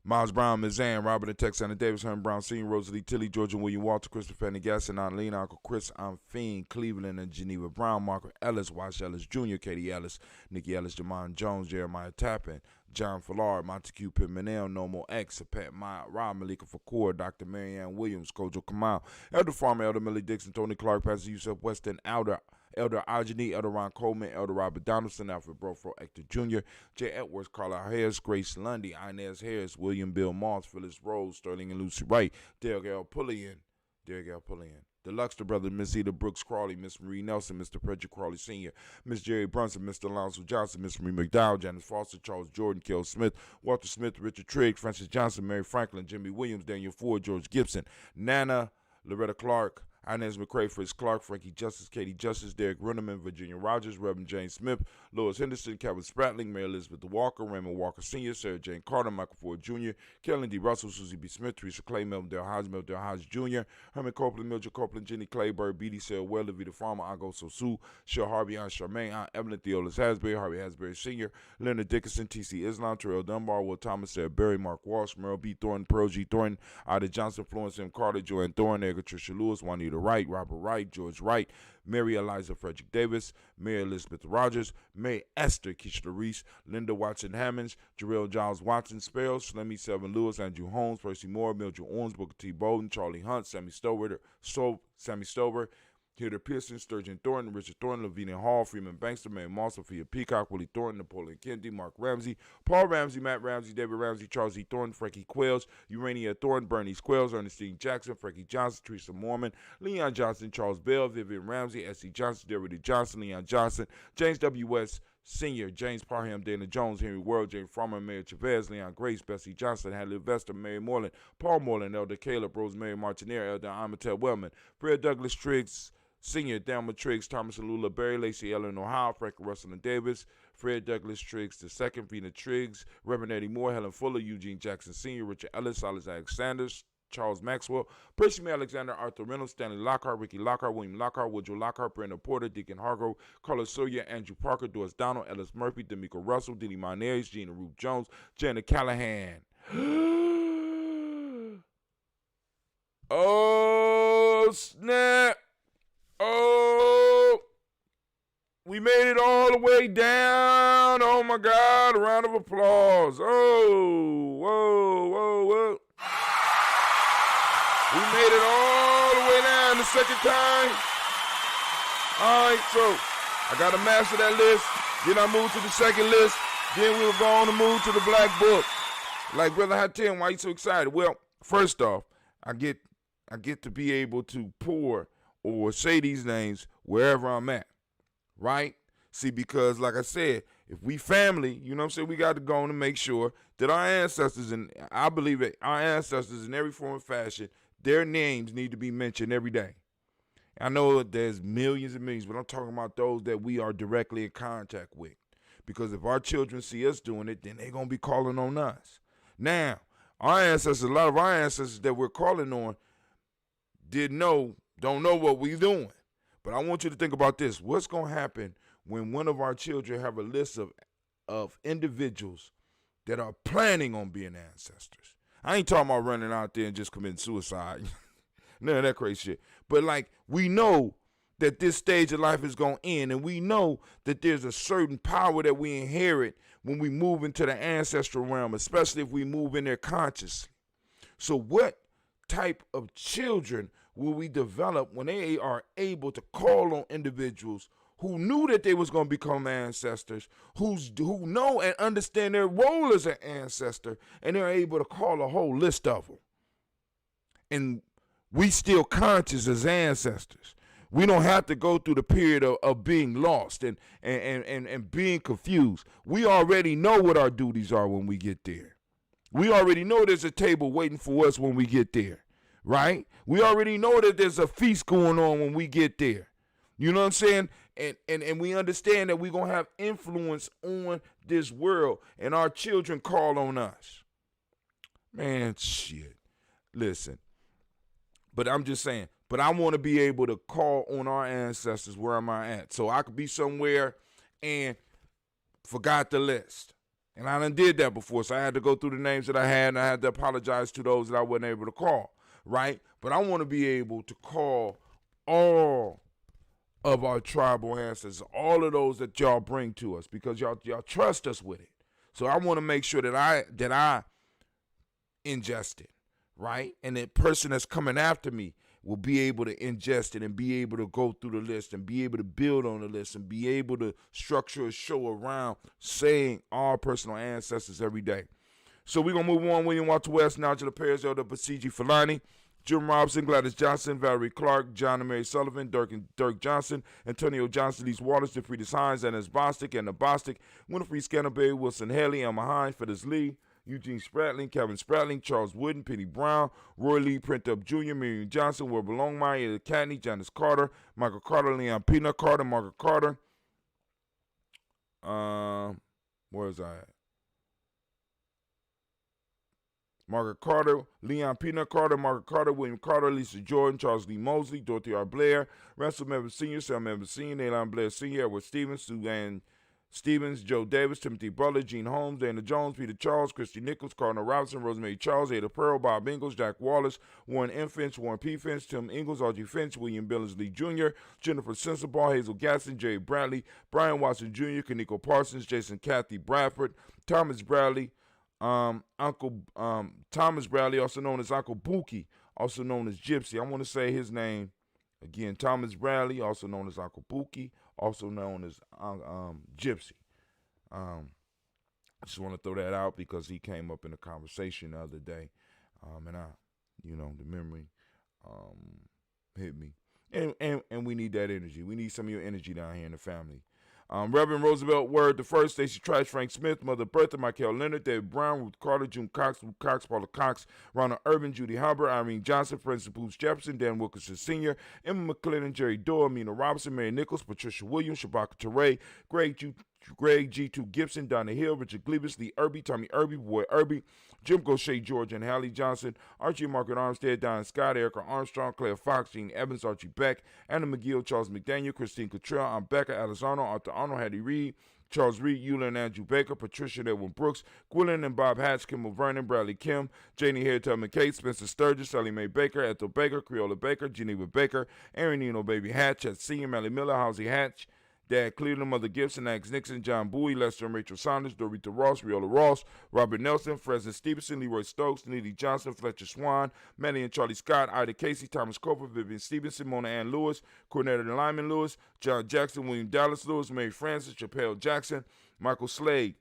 Miles Brown, Mizan, Robert and Tex, Anna Davis, Herman Brown, Senior, Rosalie Tilly, Georgia William Walter, Christopher Pendergast, Aunt Lena, Uncle Chris, Aunt Fiend, Cleveland and Geneva Brown, Margaret Ellis, Wash Ellis Jr., Katie Ellis, Nikki Ellis, Jamon Jones, Jeremiah Tappan, John Fallard, Montague Pimenel, Nomo X, Pat Mott, Rob Malika Fakour, Dr. Marianne Williams, Kojo Kamal, Elder Farmer, Elder Millie Dixon, Tony Clark, Pastor Yusuf Weston, Elder Ajani, Elder Ron Coleman, Elder Robert Donaldson, Alfred Brofro, Hector Jr., J. Edwards, Carla Harris, Grace Lundy, Inez Harris, William Bill Moss, Phyllis Rose, Sterling and Lucy Wright, Derek L. Pullian, the Luxter brothers, Miss Eda Brooks Crawley, Miss Marie Nelson, Mr. Frederick Crawley Sr., Miss Jerry Brunson, Mr. Alonzo Johnson, Miss Marie McDowell, Janice Foster, Charles Jordan, Kel Smith, Walter Smith, Richard Trigg, Francis Johnson, Mary Franklin, Jimmy Williams, Daniel Ford, George Gibson, Nana, Loretta Clark, Inez McCrae, Fritz Clark, Frankie Justice, Katie Justice, Derek Runneman, Virginia Rogers, Reverend James Smith, Lois Henderson, Kevin Spratling, Mary Elizabeth Walker, Raymond Walker Sr., Sarah Jane Carter, Michael Ford Jr., Kellen D. Russell, Susie B. Smith, Teresa Clay, Melvin Hodge Jr., Herman Copeland, Mildred Copeland, Jenny Clayburg, B.D. Sarah Weller, Vita Farmer, Ago Sosu, Shel Harvey, Aunt Charmaine, Aunt Evelyn, Theolis Hasbury, Harvey Hasbury Sr., Leonard Dickinson, T.C. Islam, Terrell Dunbar, Will Thomas, Sarah Berry, Mark Walsh, Merle B. Thornton, Pearl G. Thornton, Ida Johnson, Florence M. Carter, Joanne Thornton, Edgar Tricia Lewis, Juanita Wright, Robert Wright, George Wright, Mary Eliza Frederick Davis, Mary Elizabeth Rogers, May Esther Keishla Reese, Linda Watson Hammonds, Jarrell Giles Watson Spells, Slemmy Seven Lewis, Andrew Holmes, Percy Moore, Mildred Owens, Booker T. Bowden, Charlie Hunt, Sammy Stover, Hilda Pearson, Sturgeon Thornton, Richard Thornton, Lavinia Hall, Freeman Bankster, Mary Moss, Sophia Peacock, Willie Thornton, Napoleon Kennedy, Mark Ramsey, Paul Ramsey, Matt Ramsey, David Ramsey, Charles E. Thornton, Frankie Quells, Urania Thornton, Bernice Quells, Ernestine Jackson, Frankie Johnson, Teresa Mormon, Leon Johnson, Charles Bell, Vivian Ramsey, S.C. Johnson, Derrida Johnson, Leon Johnson, James W. West Sr., James Parham, Dana Jones, Henry World, James Farmer, Mayor Chavez, Leon Grace, Bessie Johnson, Hadley Vester, Mary Moreland, Paul Moreland, Elder Caleb, Rosemary Martinier, Elder Amatel Wellman, Fred Douglas Triggs, Senior, Thelma Triggs, Thomas Alula Berry, Lacey Ellen Ohio, Frank Russell and Davis, Fred Douglas Triggs II, Vina Triggs, Reverend Eddie Moore, Helen Fuller, Eugene Jackson Sr., Richard Ellis, Silas Alexander, Charles Maxwell, Percy May Alexander, Arthur Reynolds, Stanley Lockhart, Ricky Lockhart, William Lockhart, Woodrow Lockhart, Brenda Porter, Deacon Hargrove, Carlos Sawyer, Andrew Parker, Doris Donald, Ellis Murphy, D'Amico Russell, Diddy Mayonnaise, Gina Ruth Jones, Janet Callahan. Oh, snap. Oh, we made it all the way down. Oh, my God. A round of applause. Oh, whoa. We made it all the way down the second time. All right, so I got to master that list. Then I move to the second list. Then we'll go on to move to the black book. Like, Brother Hatem, why you so excited? Well, first off, I get to be able to pour or say these names wherever I'm at, right? See, because like I said, if we family, you know what I'm saying, we got to go on and make sure that our ancestors, and I believe that our ancestors in every form of fashion, their names need to be mentioned every day. I know there's millions and millions, but I'm talking about those that we are directly in contact with. Because if our children see us doing it, then they're going to be calling on us. Now, our ancestors, a lot of our ancestors that we're calling on don't know what we're doing. But I want you to think about this. What's going to happen when one of our children have a list of individuals that are planning on being ancestors? I ain't talking about running out there and just committing suicide. None of that crazy shit. But like, we know that this stage of life is going to end, and we know that there's a certain power that we inherit when we move into the ancestral realm, especially if we move in there consciously. So what type of children will we develop when they are able to call on individuals who knew that they was going to become ancestors, who know and understand their role as an ancestor, and they're able to call a whole list of them? And we still conscious as ancestors. We don't have to go through the period of being lost and being confused. We already know what our duties are when we get there. We already know there's a table waiting for us when we get there, right? We already know that there's a feast going on when we get there. You know what I'm saying? And we understand that we're going to have influence on this world, and our children call on us. Man, shit. Listen. But I'm just saying, but I want to be able to call on our ancestors. Where am I at? So I could be somewhere and forgot the list. And I done did that before, so I had to go through the names that I had, and I had to apologize to those that I wasn't able to call, right? But I want to be able to call all of our tribal ancestors, all of those that y'all bring to us, because y'all trust us with it. So I want to make sure that I ingest it, right? And the person that's coming after me will be able to ingest it and be able to go through the list and be able to build on the list and be able to structure a show around saying our personal ancestors every day. So we're going to move on. William Walter West, Nigel Perez, Elder Basiji Fulani, Jim Robinson, Gladys Johnson, Valerie Clark, John and Mary Sullivan, Dirk Johnson, Antonio Johnson, Lise Waters, DeFridas Hines, Ennis Bostic, Anna Bostic, Winifred Scanterberry, Wilson Haley, Emma Hines, Phyllis Lee, Eugene Spratling, Kevin Spratling, Charles Wooden, Penny Brown, Roy Lee Printup Jr., Miriam Johnson, Wilbur Longmire, Ed Catney, Janice Carter, Michael Carter, Leon Pina Carter, Margaret Carter. Where is I at? Margaret Carter, Leon Pina Carter, Margaret Carter, William Carter, Lisa Jordan, Charles Lee Mosley, Dorothy R. Blair, Russell Member Sr., Sam Member Sr., Nayland Blair Sr., Edward Stevens, Suzanne Stevens, Joe Davis, Timothy Butler, Gene Holmes, Dana Jones, Peter Charles, Christy Nichols, Cardinal Robinson, Rosemary Charles, Ada Pearl, Bob Ingalls, Jack Wallace, Warren M. Finch, Warren P. Finch, Tim Ingalls, Audrey Finch, William Billingsley Jr., Jennifer Sensabaugh, Hazel Gaston, Jerry Bradley, Brian Watson Jr., Kaniko Parsons, Jason Kathy Bradford, Thomas Bradley, Thomas Bradley, also known as Uncle Bookie, also known as Gypsy. I want to say his name again. Thomas Bradley, also known as Uncle Bookie, also known as Gypsy. I just want to throw that out because he came up in a conversation the other day, and the memory hit me. And we need that energy. We need some of your energy down here in the family. Reverend Roosevelt Word the First, Stacey Trice, Frank Smith, Mother Bertha, Michael Leonard, David Brown, Ruth Carter, June Cox, Luke Cox, Paula Cox, Ronald Urban, Judy Hubbard, Irene Johnson, Francis Booth Jefferson, Dan Wilkinson Sr., Emma McClellan, Jerry Doyle, Amina Robinson, Mary Nichols, Patricia Williams, Shabaka Teray, Greg G2 Gibson, Donna Hill, Richard Glebus, Lee Irby, Tommy Irby, Boy Irby, Jim Gaucher, George and Hallie Johnson, Archie Margaret Armstead, Don Scott, Erica Armstrong, Claire Fox, Gene Evans, Archie Beck, Anna McGill, Charles McDaniel, Christine Cottrell, Aunt Becca, Alice Arnold, Arthur Arnold, Hattie Reed, Charles Reed, Eula and Andrew Baker, Patricia and Edwin Brooks, Gwilyn and Bob Hatch, Kimball Vernon, Bradley Kim, Janie Hare, Tubman Kate, Spencer Sturgis, Sally Mae Baker, Ethel Baker, Creola Baker, Geneva Baker, Aaron Eno Baby Hatch, Chet Senior, Mally Miller, Housie Hatch, Dad Cleveland, Mother Gibson, Max Nixon, John Bowie, Lester and Rachel Saunders, Dorita Ross, Riola Ross, Robert Nelson, Fresno Stevenson, Leroy Stokes, Neely Johnson, Fletcher Swan, Manny and Charlie Scott, Ida Casey, Thomas Coper, Vivian Stevenson, Mona Ann Lewis, Cornetta and Lyman Lewis, John Jackson, William Dallas Lewis, Mary Francis, Chappelle Jackson, Michael Slade,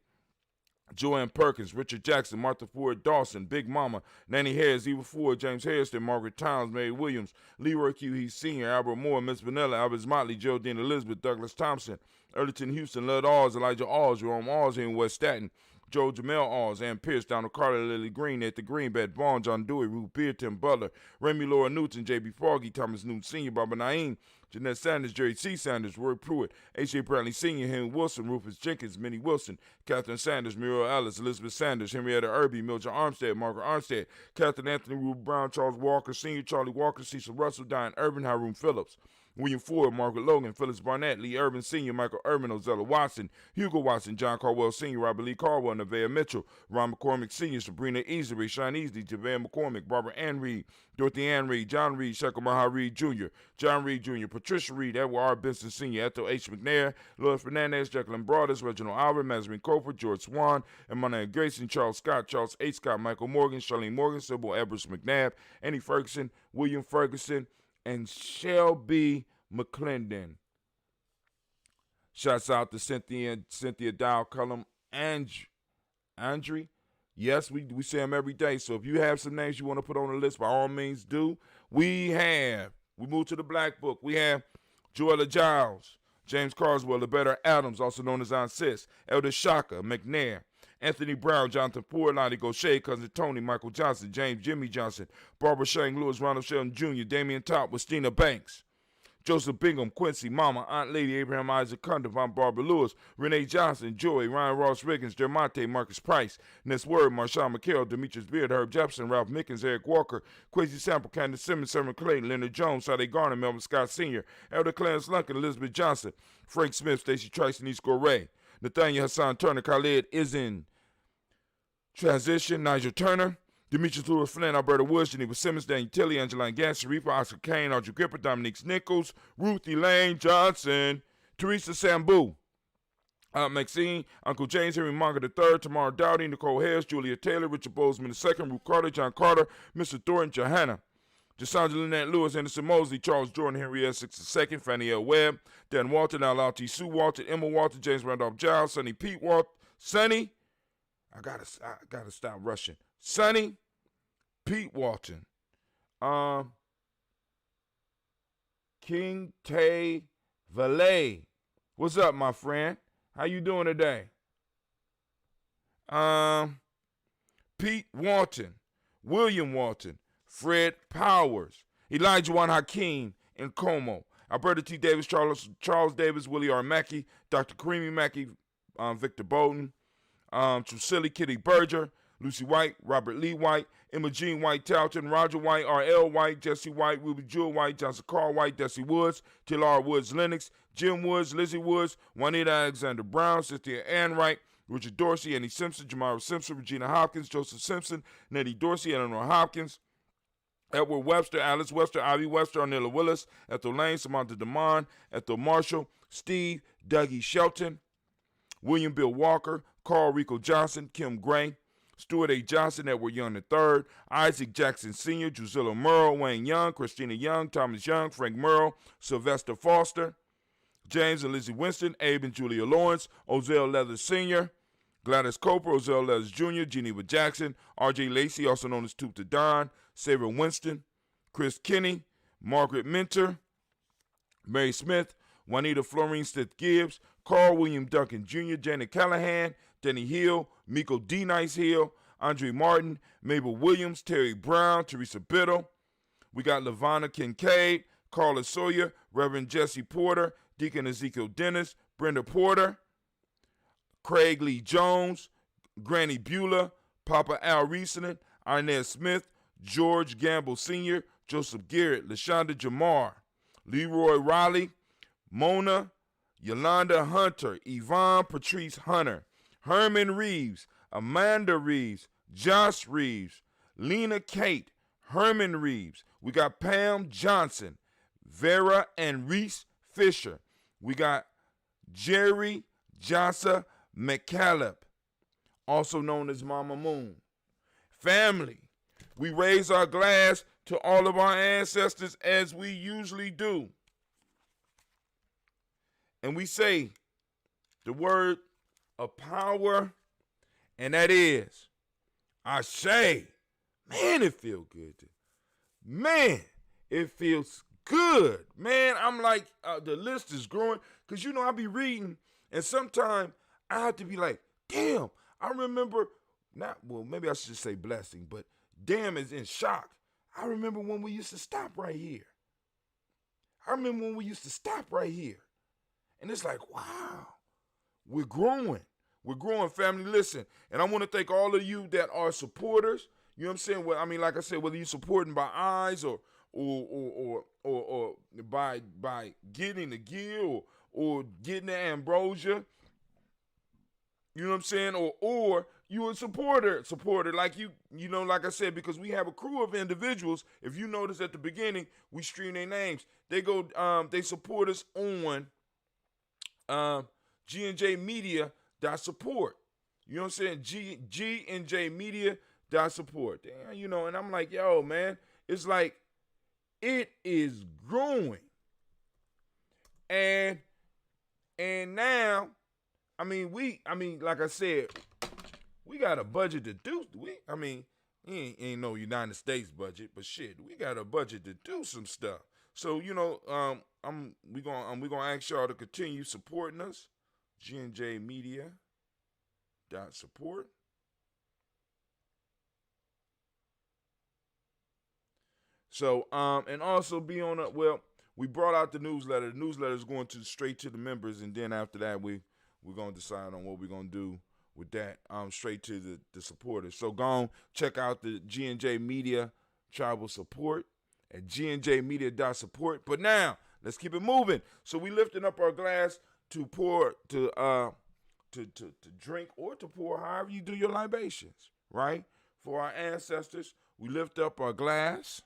Joanne Perkins, Richard Jackson, Martha Ford Dawson, Big Mama, Nanny Harris, Eva Ford, James Harrison, Margaret Towns, Mary Williams, Leroy Q. He Sr., Albert Moore, Miss Vanilla, Albert Motley, Geraldine Elizabeth, Douglas Thompson, Earlington Houston, Lud Alls, Elijah Alls, Jerome Alls here in West Staten, Joe Jamel Alls, Ann Pierce, Donald Carter, Lily Green, at the Green, Beth Vaughn, John Dewey, Ruth Beard, Tim Butler, Remy Laura Newton, J.B. Foggy, Thomas Newton Sr., Barbara Naeem, Jeanette Sanders, Jerry C. Sanders, Roy Pruitt, H.A. Bradley Sr., Henry Wilson, Rufus Jenkins, Minnie Wilson, Catherine Sanders, Muriel Ellis, Elizabeth Sanders, Henrietta Irby, Mildred Armstead, Margaret Armstead, Catherine Anthony, Ruth Brown, Charles Walker Sr., Charlie Walker, Cecil Russell, Diane Urban, Hiram Phillips, William Ford, Margaret Logan, Phyllis Barnett, Lee Urban Sr., Michael Urban, Ozella Watson, Hugo Watson, John Caldwell Sr., Robert Lee Caldwell, Nevaeh Mitchell, Ron McCormick Sr., Sabrina Easley, Sean Easley, JaVale McCormick, Barbara Ann Reed, Dorothy Ann Reed, John Reed, Shekel Maha Reed Jr., John Reed Jr., Patricia Reed, Edward R. Benson Sr., Ethel H. McNair, Lloyd Fernandez, Jacqueline Broadus, Reginald Albert, Mazarin Cofer, George Swan, Emmanuel Grayson, Charles Scott, Charles H. Scott, Michael Morgan, Charlene Morgan, Sybil Edwards McNabb, Annie Ferguson, William Ferguson, and Shelby McClendon. Shouts out to Cynthia Dow Cullum, Andre. Yes, we say them every day. So if you have some names you want to put on the list, by all means do. We move to the Black Book. We have Joella Giles, James Carswell, the Better Adams, also known as Aunt Sis, Elder Shaka, McNair, Anthony Brown, Jonathan Ford, Lonnie Gaucher, Cousin Tony, Michael Johnson, James Jimmy Johnson, Barbara Shane Lewis, Ronald Sheldon Jr., Damian Top, Westina Banks, Joseph Bingham, Quincy, Mama, Aunt Lady, Abraham Isaac Cundiff, Aunt Barbara Lewis, Renee Johnson, Joy, Ryan Ross Riggins, Dermonte, Marcus Price, Ness Word, Marshawn McHale, Demetrius Beard, Herb Jefferson, Ralph Mickens, Eric Walker, Quasi Sample, Candace Simmons, Sermon Clayton, Leonard Jones, Sade Garner, Melvin Scott Sr., Elder Clarence Lunkin, Elizabeth Johnson, Frank Smith, Stacey Trice, and East Goray, Nathaniel Hassan Turner, Khalid is in transition, Nigel Turner, Demetrius Lewis Flynn, Alberta Woods, Geneva Simmons, Daniel Tilly, Angeline Gass, Sharifa, Oscar Kane, Audrey Gripper, Dominique Nichols, Ruth Elaine Johnson, Teresa Sambu, Maxine, Uncle James, Henry Monger III, Tamara Dowdy, Nicole Harris, Julia Taylor, Richard Bozeman II, Ruth Carter, John Carter, Mr. Thornton, Johanna, Jasandra Lynette Lewis, Anderson Mosley, Charles Jordan, Henry Essex II, Fannie L. Webb, Dan Walton, Al T. Sue Walton, Emma Walton, James Randolph Giles, Sonny Pete Walton, Sonny, I gotta stop rushing. Sonny, Pete Walton, King Tay Valet. What's up, my friend? How you doing today? Pete Walton, William Walton, Fred Powers, Elijah Juan Hakeem in Como, Alberta T. Davis, Charles Davis, Willie R. Mackey, Dr. Karimi Mackey, Victor Bowden, Trusilli Kitty Berger, Lucy White, Robert Lee White, Emma Jean White Talton, Roger White, R.L. White, Jesse White, Ruby Jewel White, Johnson Carl White, Desi Woods, Taylor Woods Lennox, Jim Woods, Lizzie Woods, Juanita Alexander Brown, Cynthia Ann Wright, Richard Dorsey, Annie Simpson, Jamara Simpson, Regina Hopkins, Joseph Simpson, Nettie Dorsey, Eleanor Hopkins, Edward Webster, Alice Webster, Ivy Webster, Arnella Willis, Ethel Lane, Samantha DeMond, Ethel Marshall, Steve, Dougie Shelton, William Bill Walker, Carl Rico Johnson, Kim Gray, Stuart A. Johnson, Edward Young III, Isaac Jackson Sr., Drusilla Merle, Wayne Young, Christina Young, Thomas Young, Frank Merle, Sylvester Foster, James and Lizzie Winston, Abe and Julia Lawrence, Ozell Leathers Sr., Gladys Coper, Ozell Leathers Jr., Geneva Jackson, R.J. Lacey, also known as Toop to Don, Sarah Winston, Chris Kinney, Margaret Minter, Mary Smith, Juanita Florine Stith Gibbs, Carl William Duncan Jr., Janet Callahan, Denny Hill, Miko D. Nice Hill, Andre Martin, Mabel Williams, Terry Brown, Teresa Biddle. We got LaVonna Kincaid, Carla Sawyer, Reverend Jesse Porter, Deacon Ezekiel Dennis, Brenda Porter, Craig Lee Jones, Granny Beulah, Papa Al Riesling, Inez Smith, George Gamble Sr., Joseph Garrett, LaShonda Jamar, Leroy Riley, Mona, Yolanda Hunter, Yvonne Patrice Hunter, Herman Reeves, Amanda Reeves, Josh Reeves, Lena Kate, Herman Reeves. We got Pam Johnson, Vera and Reese Fisher. We got Jerry Jassa McCallop, also known as Mama Moon. Family, we raise our glass to all of our ancestors as we usually do. And we say the word of power, and that is, I say, man, it feels good. Man, it feels good. Man, I'm like, the list is growing. Because, you know, I be reading, and sometimes I have to be like, damn, I remember, maybe I should say blessing, but damn is in shock. I remember when we used to stop right here. And it's like, wow, we're growing. We're growing, family. Listen, and I want to thank all of you that are supporters. You know what I'm saying? Well, I mean, like I said, whether you're supporting by eyes or by getting the gear or getting the ambrosia. You know what I'm saying? Or you a supporter like you know, like I said, because we have a crew of individuals. If you notice at the beginning, we stream their names. They go, they support us on G&J Media.support. You know what I'm saying? G&J Media.support. Damn, you know, and I'm like, yo, man, it's like it is growing. And now, I mean, like I said, we got a budget to do. Ain't no United States budget, but shit, we got a budget to do some stuff. So, you know, we gonna ask y'all to continue supporting us. G&J Media.support. So, and also be on we brought out the newsletter. The newsletter is going straight to the members, and then after that, we're gonna decide on what we're gonna do with that. Straight to the supporters. So go on, check out the G&J Media Tribal Support at gnjmedia.support. But now, let's keep it moving. So we lifting up our glass to pour, to drink or to pour, however you do your libations, right? For our ancestors, we lift up our glass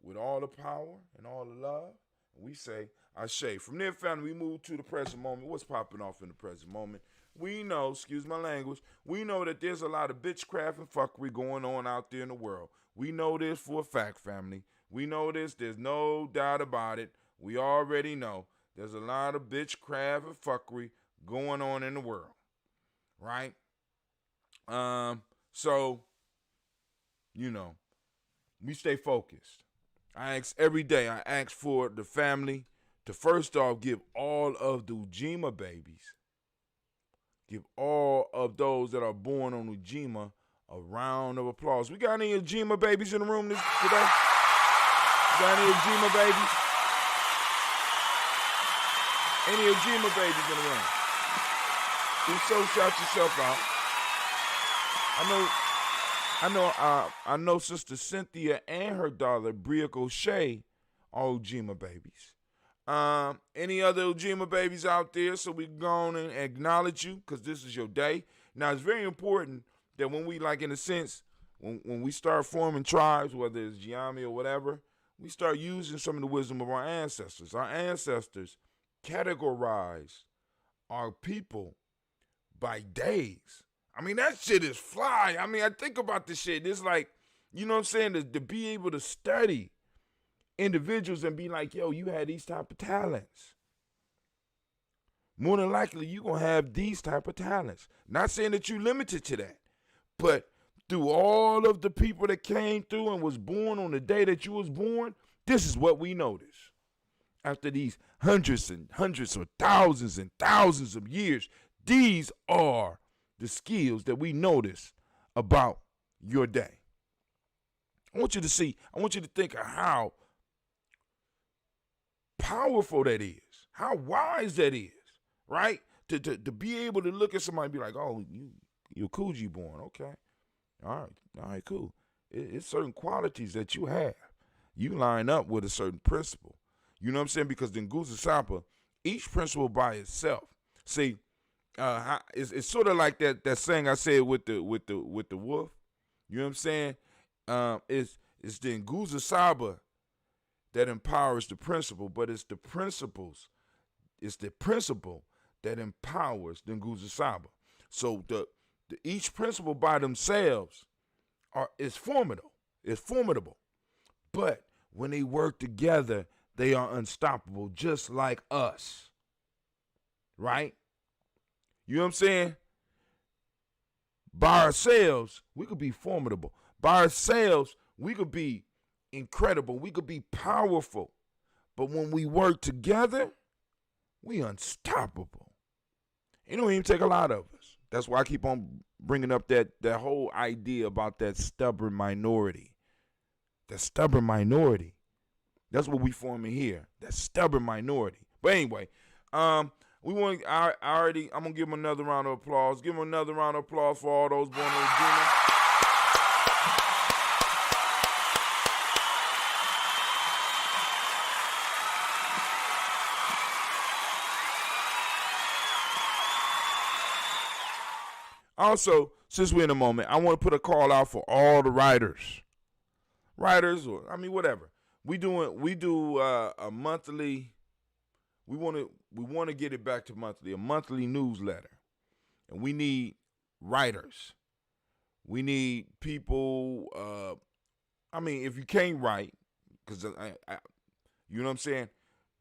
with all the power and all the love. And we say, Ashe. From there, family, we move to the present moment. What's popping off in the present moment? We know, excuse my language, we know that there's a lot of bitchcraft and fuckery going on out there in the world. We know this for a fact, family. We know this. There's no doubt about it. We already know there's a lot of bitchcraft and fuckery going on in the world, right? So, you know, we stay focused. I ask for the family to first off give all of the Ujima babies, give all of those that are born on Ujima a round of applause. We got any Ujima babies in the room today? Got any Ujima babies? Any Ujima babies in the room? If so, shout yourself out. I know Sister Cynthia and her daughter Bria O'Shea are Ujima babies. Any other Ujima babies out there? So we go on and acknowledge you because this is your day. Now it's very important that when we, like, in a sense, when we start forming tribes, whether it's Gye-Nyame or whatever, we start using some of the wisdom of our ancestors. Our ancestors categorize our people by days. I mean, that shit is fly. I mean, I think about this shit. It's like, you know what I'm saying, to be able to study individuals and be like, yo, you had these type of talents. More than likely, you're going to have these type of talents. Not saying that you're limited to that, but through all of the people that came through and was born on the day that you was born, this is what we notice. After these hundreds and hundreds or thousands and thousands of years, these are the skills that we notice about your day. I want you to think of how powerful that is, how wise that is, right? To be able to look at somebody and be like, oh, you're Coogee born, okay. All right, cool. It's certain qualities that you have. You line up with a certain principle. You know what I'm saying? Because in Nguzo Sapa, each principle by itself. See, it's sort of like that saying I said with the wolf. You know what I'm saying? It's the Nguzo Sapa that empowers the principle, but it's the principle that empowers the Nguzo Sapa. So each principle by themselves is formidable. It's formidable. But when they work together, they are unstoppable, just like us. Right? You know what I'm saying? By ourselves, we could be formidable. By ourselves, we could be incredible. We could be powerful. But when we work together, we unstoppable. It don't even take a lot of us. That's why I keep on bringing up that whole idea about that stubborn minority. That stubborn minority. That's what we forming here. That stubborn minority. But anyway, I'm gonna give him another round of applause. Give him another round of applause for all those born in Ujima. Also, since we're in a moment, I want to put a call out for all the writers, or whatever. We do a monthly. We want to get it back to monthly, a monthly newsletter, and we need writers. We need people. If you can't write, because you know what I'm saying,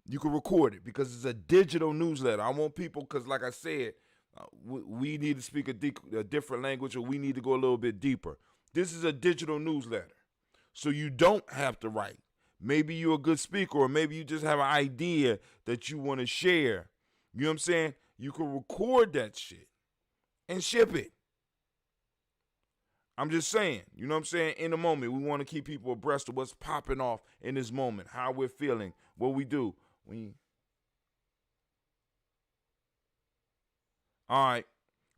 you can record it because it's a digital newsletter. I want people, because like I said, we need to speak a different language, or we need to go a little bit deeper. This is a digital newsletter, so you don't have to write. Maybe you're a good speaker, or maybe you just have an idea that you want to share. You know what I'm saying? You can record that shit and ship it. I'm just saying, you know what I'm saying? In the moment, we want to keep people abreast of what's popping off in this moment, how we're feeling, what we do. All right,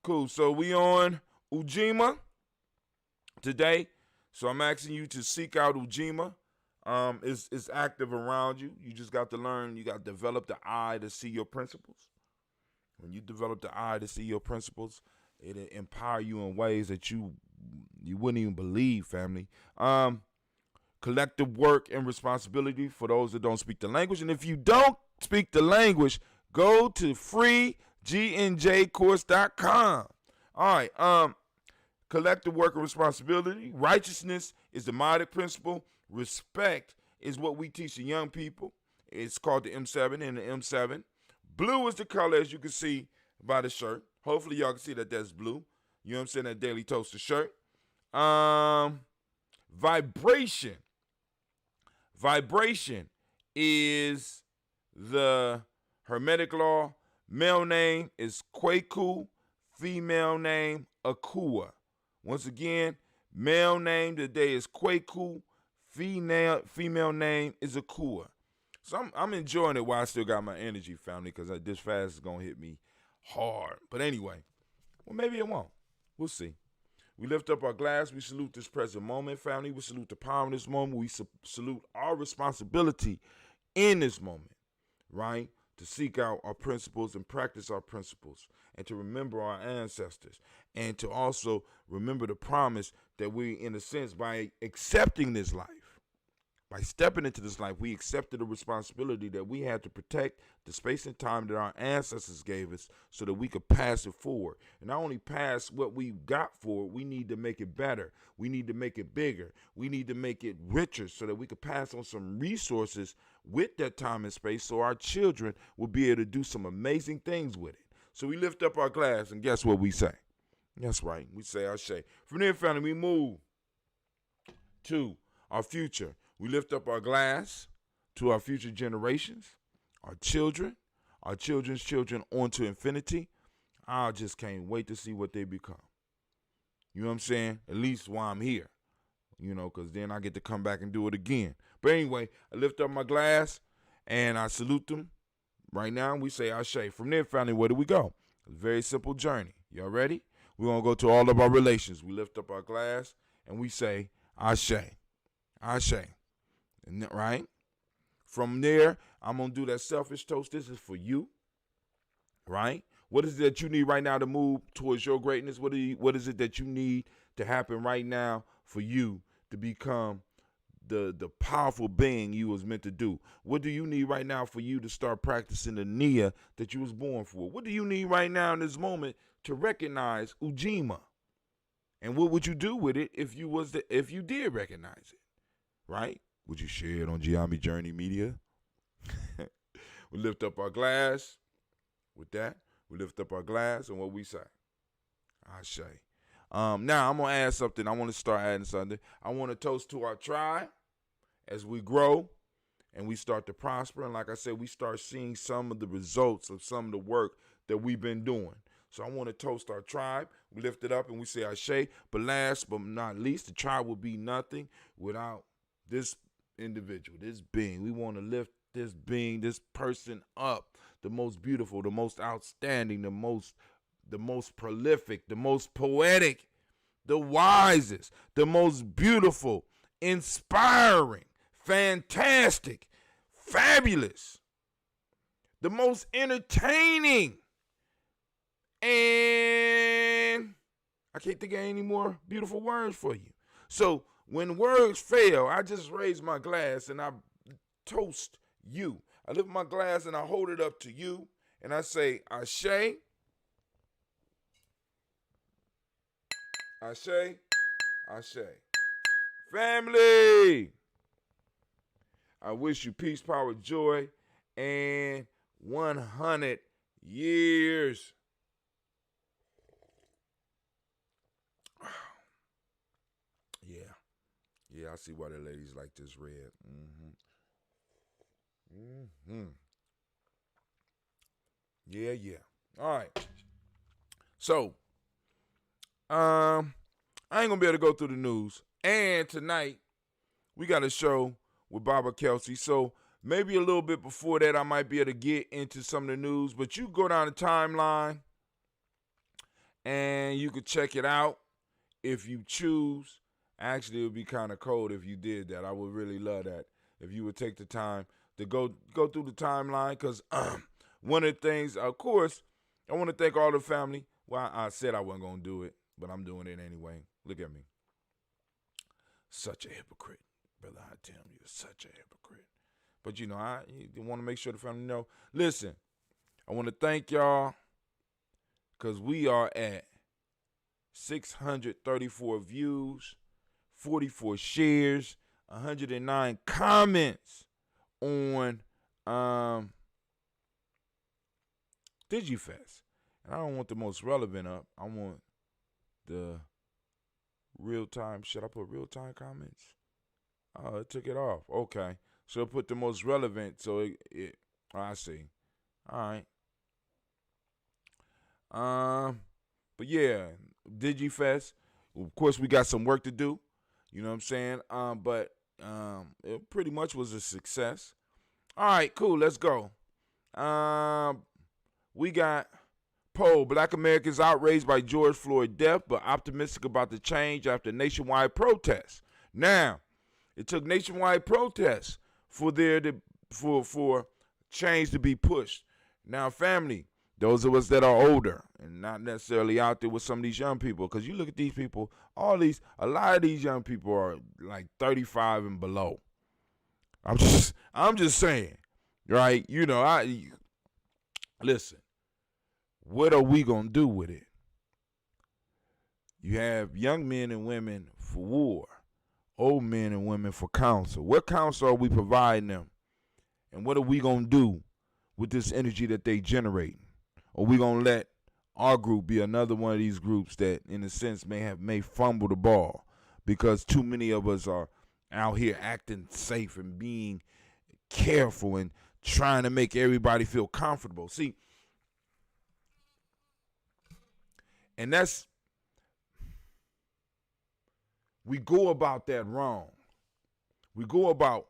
cool. So we on Ujima today. So I'm asking you to seek out Ujima. It's active around you. You just got to learn. You got to develop the eye to see your principles. When you develop the eye to see your principles, it'll empower you in ways that you wouldn't even believe, family. Collective work and responsibility for those that don't speak the language. And if you don't speak the language, go to freegnjcourse.com. All right. Collective work and responsibility. Righteousness is the Modic principle. Respect is what we teach the young people. It's called the M7 and the M7. Blue is the color, as you can see by the shirt. Hopefully y'all can see that that's blue. You know what I'm saying? That Daily Toaster shirt. Vibration. Vibration is the Hermetic law. Male name is Kwaku. Female name, Akua. Once again, male name today is Kwaku. Female name is Akua. So I'm enjoying it while I still got my energy, family, because this fast is going to hit me hard. But anyway, well, maybe it won't. We'll see. We lift up our glass. We salute this present moment, family. We salute the power in this moment. We salute our responsibility in this moment, right? To seek out our principles and practice our principles, and to remember our ancestors, and to also remember the promise that we, in a sense, by accepting this life, by stepping into this life, we accepted the responsibility that we had to protect the space and time that our ancestors gave us so that we could pass it forward. And not only pass what we got forward, we need to make it better. We need to make it bigger. We need to make it richer so that we could pass on some resources with that time and space so our children will be able to do some amazing things with it. So we lift up our glass, and guess what we say? That's right. We say Ashe. From there, family, we move to our future. We lift up our glass to our future generations, our children, our children's children, on to infinity. I just can't wait to see what they become. You know what I'm saying? At least while I'm here, because then I get to come back and do it again. But anyway, I lift up my glass and I salute them. Right now, we say Ashe. From there, family, where do we go? It's a very simple journey. Y'all ready? We're going to go to all of our relations. We lift up our glass and we say Ashe. Ashe. Right? From there, I'm going to do that selfish toast. This is for you. Right? What is it that you need right now to move towards your greatness? What is it that you need to happen right now for you to become the powerful being you was meant to do? What do you need right now for you to start practicing the Nia that you was born for? What do you need right now in this moment to recognize Ujima? And what would you do with it if you did recognize it? Right? Would you share it on Gye-Nyame Journey Media? We lift up our glass. With that, we lift up our glass, and what we say? Ashe. Now, I'm going to add something. I want to start adding something. I want to toast to our tribe as we grow and we start to prosper. And like I said, we start seeing some of the results of some of the work that we've been doing. So I want to toast our tribe. We lift it up and we say Ashe. But last but not least, the tribe will be nothing without this individual, this being. We want to lift this being, this person up, the most beautiful, the most outstanding, the most prolific, the most poetic, the wisest, the most beautiful, inspiring, fantastic, fabulous, the most entertaining, and I can't think of any more beautiful words for you. So when words fail, I just raise my glass and I toast you. I lift my glass and I hold it up to you and I say, Ashe, Ashe, Ashe. Family, I wish you peace, power, joy, and 100 years. Yeah, I see why the ladies like this red. Yeah. All right. So, I ain't gonna be able to go through the news. And tonight, we got a show with Baba Kelsey. So maybe a little bit before that, I might be able to get into some of the news. But you go down the timeline, and you could check it out if you choose. Actually, it would be kind of cold if you did that. I would really love that if you would take the time to go through the timeline, because one of the things, of course, I want to thank all the family. Well, I said I wasn't going to do it, but I'm doing it anyway. Look at me. Such a hypocrite, brother. I tell you, such a hypocrite. But, you want to make sure the family know. Listen, I want to thank y'all because we are at 634 views, 44 shares, 109 comments on DigiFest. And I don't want the most relevant up. I want the real-time. Should I put real-time comments? Oh, it took it off. Okay. So I put the most relevant. So I see. All right. But yeah, DigiFest. Of course, we got some work to do. You know what I'm saying? But it pretty much was a success. All right, cool. Let's go. We got poll: Black Americans outraged by George Floyd death, but optimistic about the change after nationwide protests. Now, it took nationwide protests for for change to be pushed. Now, family, those of us that are older and not necessarily out there with some of these young people, because you look at these people, a lot of these young people are like 35 and below. I'm just saying, right? You know, listen. What are we gonna do with it? You have young men and women for war, old men and women for counsel. What counsel are we providing them? And what are we gonna do with this energy that they generate? Or we gonna let our group be another one of these groups that, in a sense, may fumble the ball because too many of us are out here acting safe and being careful and trying to make everybody feel comfortable. See, and we go about that wrong. We go about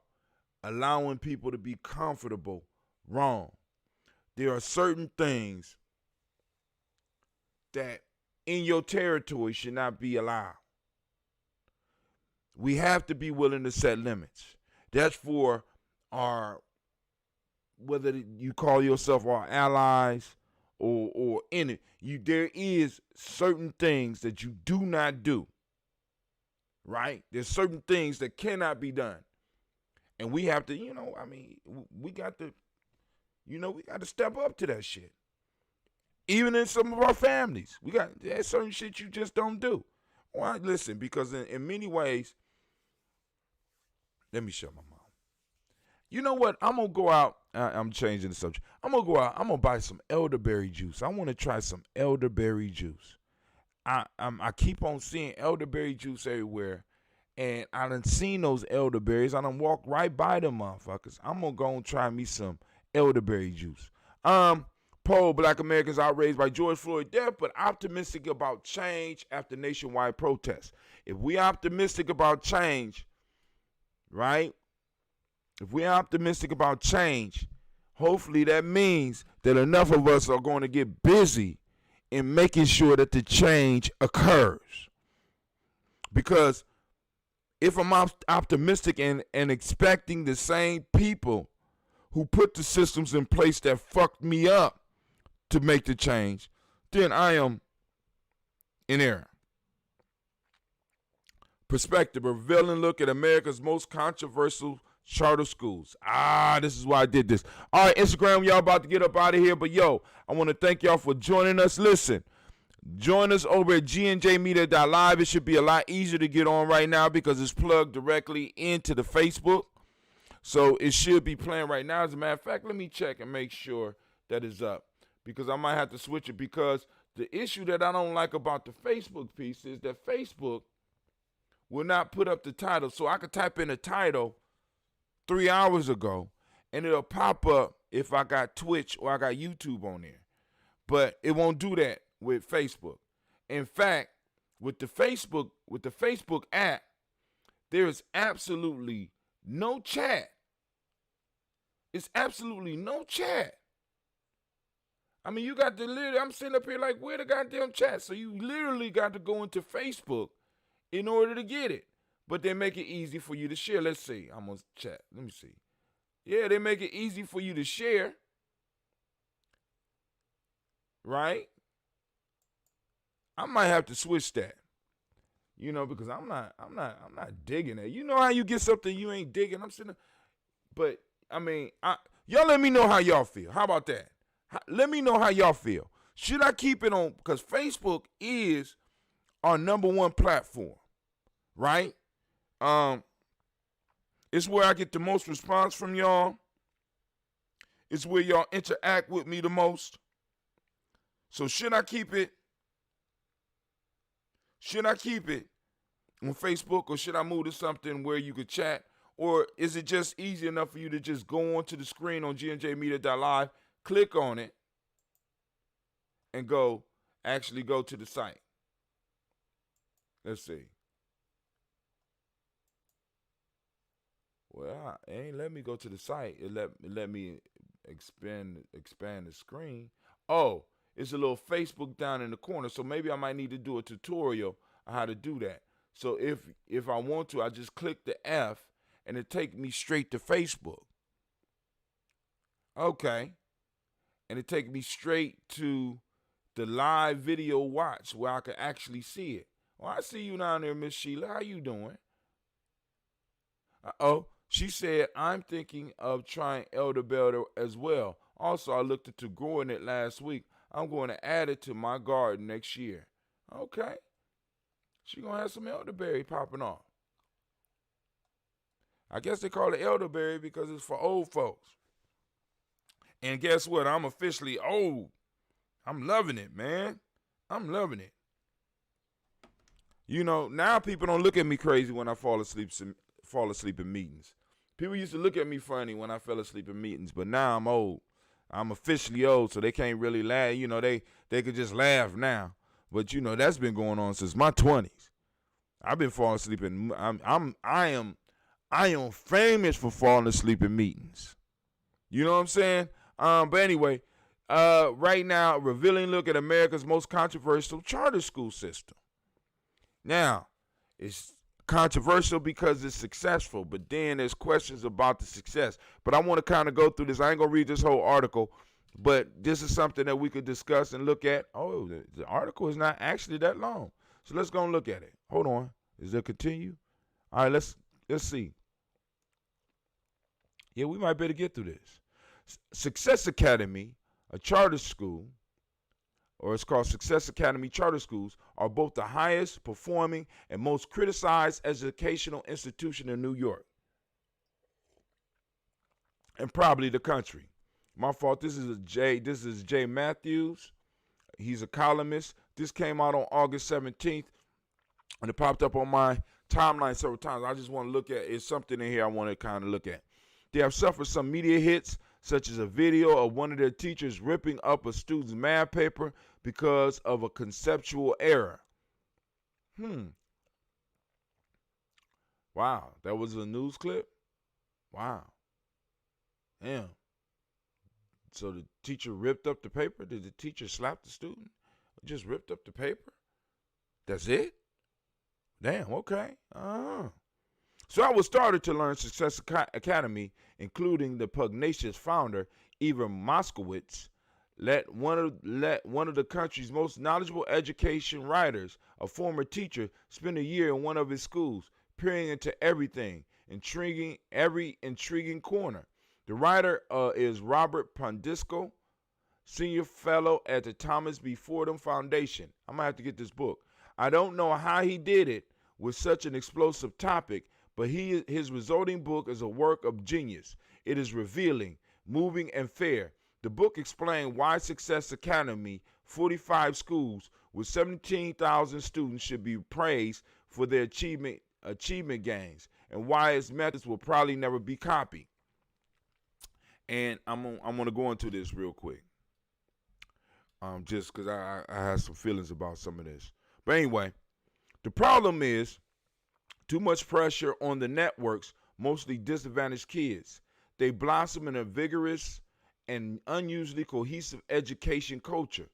allowing people to be comfortable wrong. There are certain things that in your territory should not be allowed. We have to be willing to set limits. That's for our, whether you call yourself our allies or in it, there is certain things that you do not do, right? There's certain things that cannot be done. And we have to, we got to step up to that shit. Even in some of our families, there's certain shit you just don't do. Why? Listen, because in many ways, let me shut my mouth. You know what? I'm going to go out. I'm changing the subject. I'm going to go out. I'm going to buy some elderberry juice. I want to try some elderberry juice. I keep on seeing elderberry juice everywhere. And I done seen those elderberries. I done walked right by them motherfuckers. I'm going to go and try me some elderberry juice. Poll: Black Americans outraged by George Floyd death, but optimistic about change after nationwide protests. If we optimistic about change, right? If we're optimistic about change, hopefully that means that enough of us are going to get busy in making sure that the change occurs. Because if I'm optimistic and expecting the same people who put the systems in place that fucked me up to make the change, then I am in error. Perspective: a revealing look at America's most controversial charter schools. This is why I did this. All right, Instagram, y'all about to get up out of here, but yo, I want to thank y'all for joining us. Listen, join us over at GNJmedia.live. It should be a lot easier to get on right now because it's plugged directly into the Facebook. So it should be playing right now. As a matter of fact, let me check and make sure that it's up because I might have to switch it, because the issue that I don't like about the Facebook piece is that Facebook will not put up the title. So I could type in a title 3 hours ago and it'll pop up if I got Twitch or I got YouTube on there. But it won't do that with Facebook. In fact, with the Facebook app, there is absolutely no chat. It's absolutely no chat. I mean, you got to literally, I'm sitting up here like, where the goddamn chat? So you literally got to go into Facebook in order to get it. But they make it easy for you to share. Let's see. I'm going to chat. Let me see. Yeah, they make it easy for you to share. Right? I might have to switch that. Because I'm not digging it. You know how you get something you ain't digging? I'm sitting there. But I mean, y'all let me know how y'all feel. How about that? Let me know how y'all feel. Should I keep it on? Because Facebook is our number one platform, right? It's where I get the most response from y'all. It's where y'all interact with me the most. So should I keep it? Should I keep it on Facebook, or should I move to something where you could chat? Or is it just easy enough for you to just go onto the screen on GNJmedia.live, click on it, and actually go to the site? Let's see. Well, it ain't let me go to the site. It let me expand the screen. Oh, it's a little Facebook down in the corner. So maybe I might need to do a tutorial on how to do that. So if I want to, I just click the F and it take me straight to Facebook. Okay. And it take me straight to the live video watch where I can actually see it. Well, I see you down there, Miss Sheila. How you doing? Oh, she said, I'm thinking of trying elderberry as well. Also, I looked into growing it last week. I'm going to add it to my garden next year. Okay. She going to have some elderberry popping off. I guess they call it elderberry because it's for old folks. And guess what? I'm officially old. I'm loving it, man. I'm loving it. You know, now people don't look at me crazy when I fall asleep in meetings. People used to look at me funny when I fell asleep in meetings, but now I'm old. I'm officially old, so they can't really laugh. You know, they could just laugh now. But you know, that's been going on since my 20s. I've been falling asleep in I am famous for falling asleep in meetings. You know what I'm saying? But anyway, right now, a revealing look at America's most controversial charter school system. Now, it's controversial because it's successful, but then there's questions about the success. But I want to kind of go through this. I ain't going to read this whole article, but this is something that we could discuss and look at. Oh, the article is not actually that long. So let's go and look at it. Hold on. Is there continue? All right, let's see. Yeah, we might better get through this. Success Academy, a charter school, or it's called Success Academy Charter Schools, are both the highest performing and most criticized educational institution in New York. And probably the country. My fault. This is Jay Matthews. He's a columnist. This came out on August 17th, and it popped up on my timeline several times. I just want to look at it's something in here I want to kind of look at. They have suffered some media hits, such as a video of one of their teachers ripping up a student's math paper because of a conceptual error. Wow, that was a news clip? Wow. Damn. So the teacher ripped up the paper? Did the teacher slap the student? Just ripped up the paper? That's it? Damn, okay. So I was started to learn Success Academy, including the pugnacious founder, Eva Moskowitz, let one of the country's most knowledgeable education writers, a former teacher, spend a year in one of his schools, peering into every intriguing corner. The writer is Robert Pondisco, senior fellow at the Thomas B. Fordham Foundation. I'm gonna have to get this book. I don't know how he did it with such an explosive topic, but his resulting book is a work of genius. It is revealing, moving, and fair. The book explains why Success Academy, 45 schools with 17,000 students, should be praised for their achievement gains, and why its methods will probably never be copied. And I'm gonna go into this real quick, just because I have some feelings about some of this. But anyway, the problem is too much pressure on the networks, mostly disadvantaged kids. They blossom in a vigorous and unusually cohesive education culture.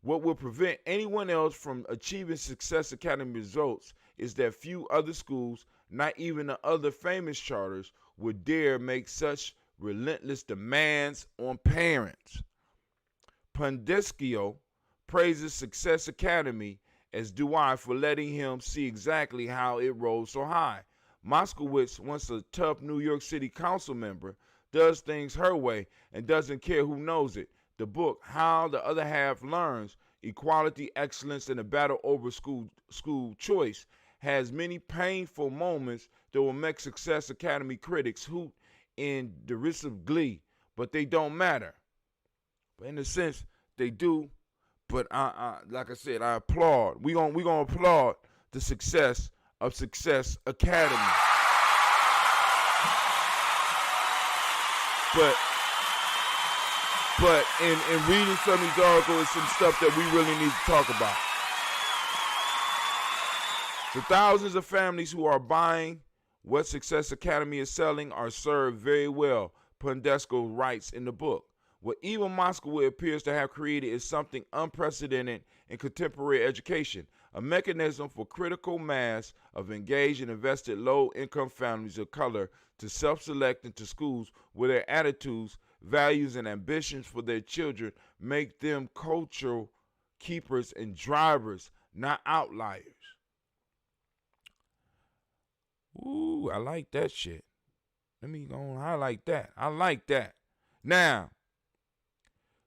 What will prevent anyone else from achieving Success Academy results is that few other schools, not even the other famous charters, would dare make such relentless demands on parents. Pondisco praises Success Academy, as do I, for letting him see exactly how it rose so high. Moskowitz, once a tough New York City council member, does things her way and doesn't care who knows it. The book, How the Other Half Learns, Equality, Excellence, and a Battle Over School Choice, has many painful moments that will make Success Academy critics hoot in derisive glee, but they don't matter. But in a sense, they do. But I like I said, I applaud. We gonna applaud the success of Success Academy. But in reading some of these articles, some stuff that we really need to talk about. So thousands of families who are buying what Success Academy is selling are served very well, Pondesco writes in the book. What Eva Moskowitz appears to have created is something unprecedented in contemporary education, a mechanism for critical mass of engaged and invested low-income families of color to self-select into schools where their attitudes, values, and ambitions for their children make them cultural keepers and drivers, not outliers. Ooh, I like that shit. Let me go and highlight that. I like that. Now,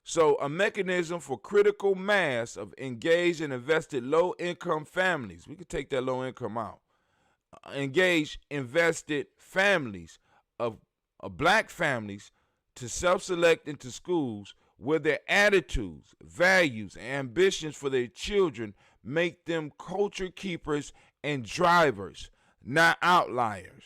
so a mechanism for critical mass of engaged and invested low-income families. We could take that low income out. Engaged, invested families of black families to self-select into schools where their attitudes, values, and ambitions for their children make them culture keepers and drivers, not outliers.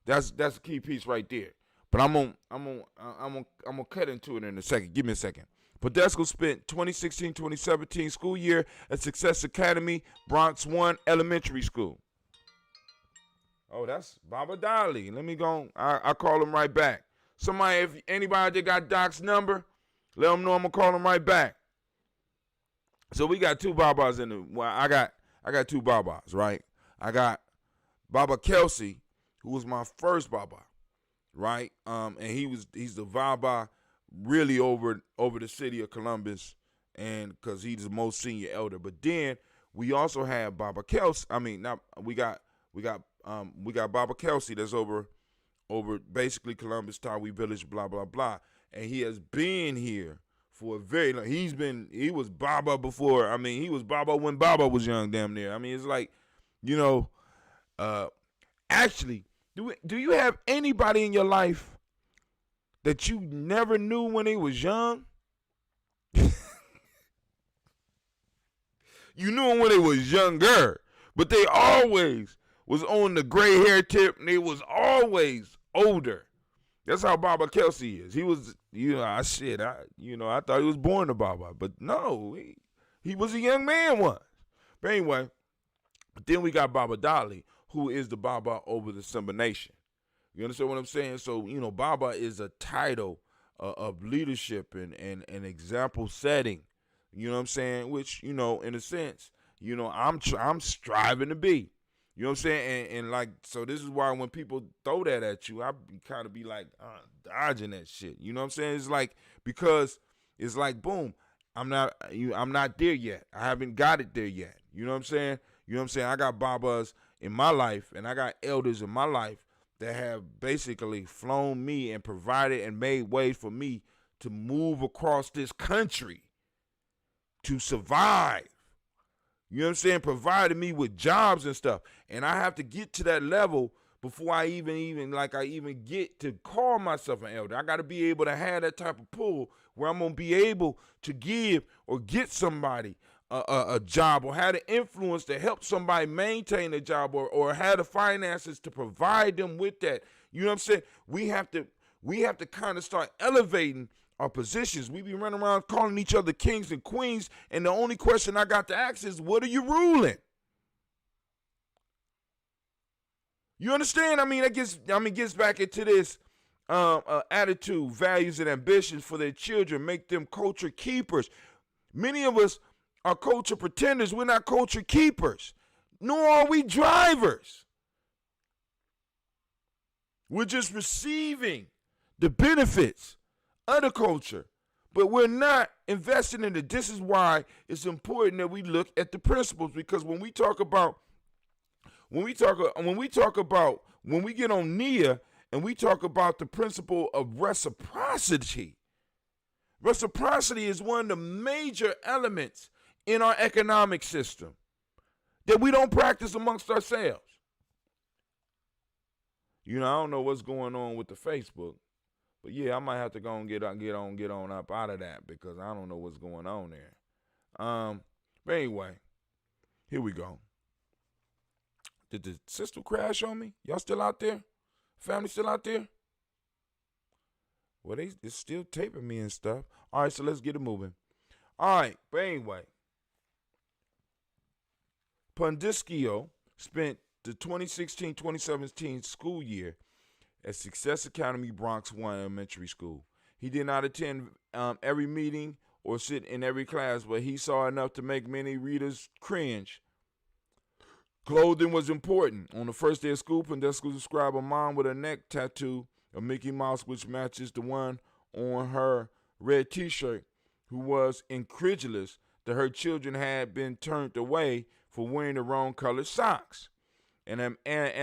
That's a key piece right there. But I'm gonna cut into it in a second. Give me a second. Podesco spent 2016-2017 school year at Success Academy, Bronx 1 Elementary School. Oh, that's Baba Dolly. Let me go. I call him right back. Somebody, if anybody that got Doc's number, let him know I'm gonna call him right back. So we got two Babas in the. Well, I got two Babas, right? I got Baba Kelsey, who was my first Baba, right? And he's the Baba really over the city of Columbus, and because he's the most senior elder. But then we also have Baba Kelsey. I mean, not we got Baba Kelsey that's over basically Columbus, Tawi Village, blah blah blah, and he has been here for a very long. He was Baba before. I mean, he was Baba when Baba was young, damn near. I mean, it's like, you know, actually, do you have anybody in your life that you never knew when they was young? You knew them when they was younger, but they always was on the gray hair tip, and they was always older. That's how Baba Kelsey is. He was, I thought he was born to Baba, but no, he was a young man once. But anyway, then we got Baba Dolly, who is the Baba over the Simba Nation. You understand what I'm saying? So, Baba is a title of leadership and an example setting. You know what I'm saying? Which, in a sense, I'm striving to be. You know what I'm saying? And like, so this is why when people throw that at you, I kind of be like dodging that shit. You know what I'm saying? It's like, because it's like, boom, I'm not there yet. I haven't got it there yet. You know what I'm saying? You know what I'm saying? I got Babas in my life, and I got elders in my life that have basically flown me and provided and made way for me to move across this country to survive. You know what I'm saying? Provided me with jobs and stuff. And I have to get to that level before I even get to call myself an elder. I got to be able to have that type of pull where I'm going to be able to give or get somebody a job, or have the influence to help somebody maintain a job, or have the finances to provide them with that. You know what I'm saying? We have to kind of start elevating our positions. We be running around calling each other kings and queens, and the only question I got to ask is, what are you ruling? You understand? I mean, it gets back into this attitude, values, and ambitions for their children make them culture keepers. Many of us are culture pretenders. We're not culture keepers, nor are we drivers. We're just receiving the benefits of the culture, but we're not investing in it. This is why it's important that we look at the principles, because when we get on Nia and we talk about the principle of reciprocity, reciprocity is one of the major elements in our economic system that we don't practice amongst ourselves. I don't know what's going on with the Facebook, but yeah, I might have to go and get on up out of that, because I don't know what's going on there. But anyway, here we go. Did the system crash on me? Y'all still out there? Family still out there? Well, it's still taping me and stuff. All right, so let's get it moving. All right, but anyway, Pondesco spent the 2016-2017 school year at Success Academy Bronx 1 Elementary School. He did not attend every meeting or sit in every class, but he saw enough to make many readers cringe. Clothing was important. On the first day of school, Pandesco described a mom with a neck tattoo of Mickey Mouse, which matches the one on her red t-shirt, who was incredulous that her children had been turned away for wearing the wrong colored socks. And an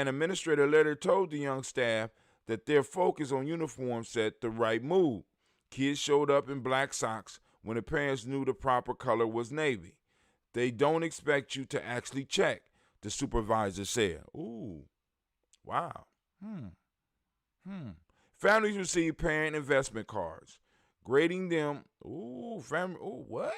administrator later told the young staff that their focus on uniforms set the right mood. Kids showed up in black socks when the parents knew the proper color was navy. They don't expect you to actually check, the supervisor said. Ooh, wow. Families receive parent investment cards, grading them. What?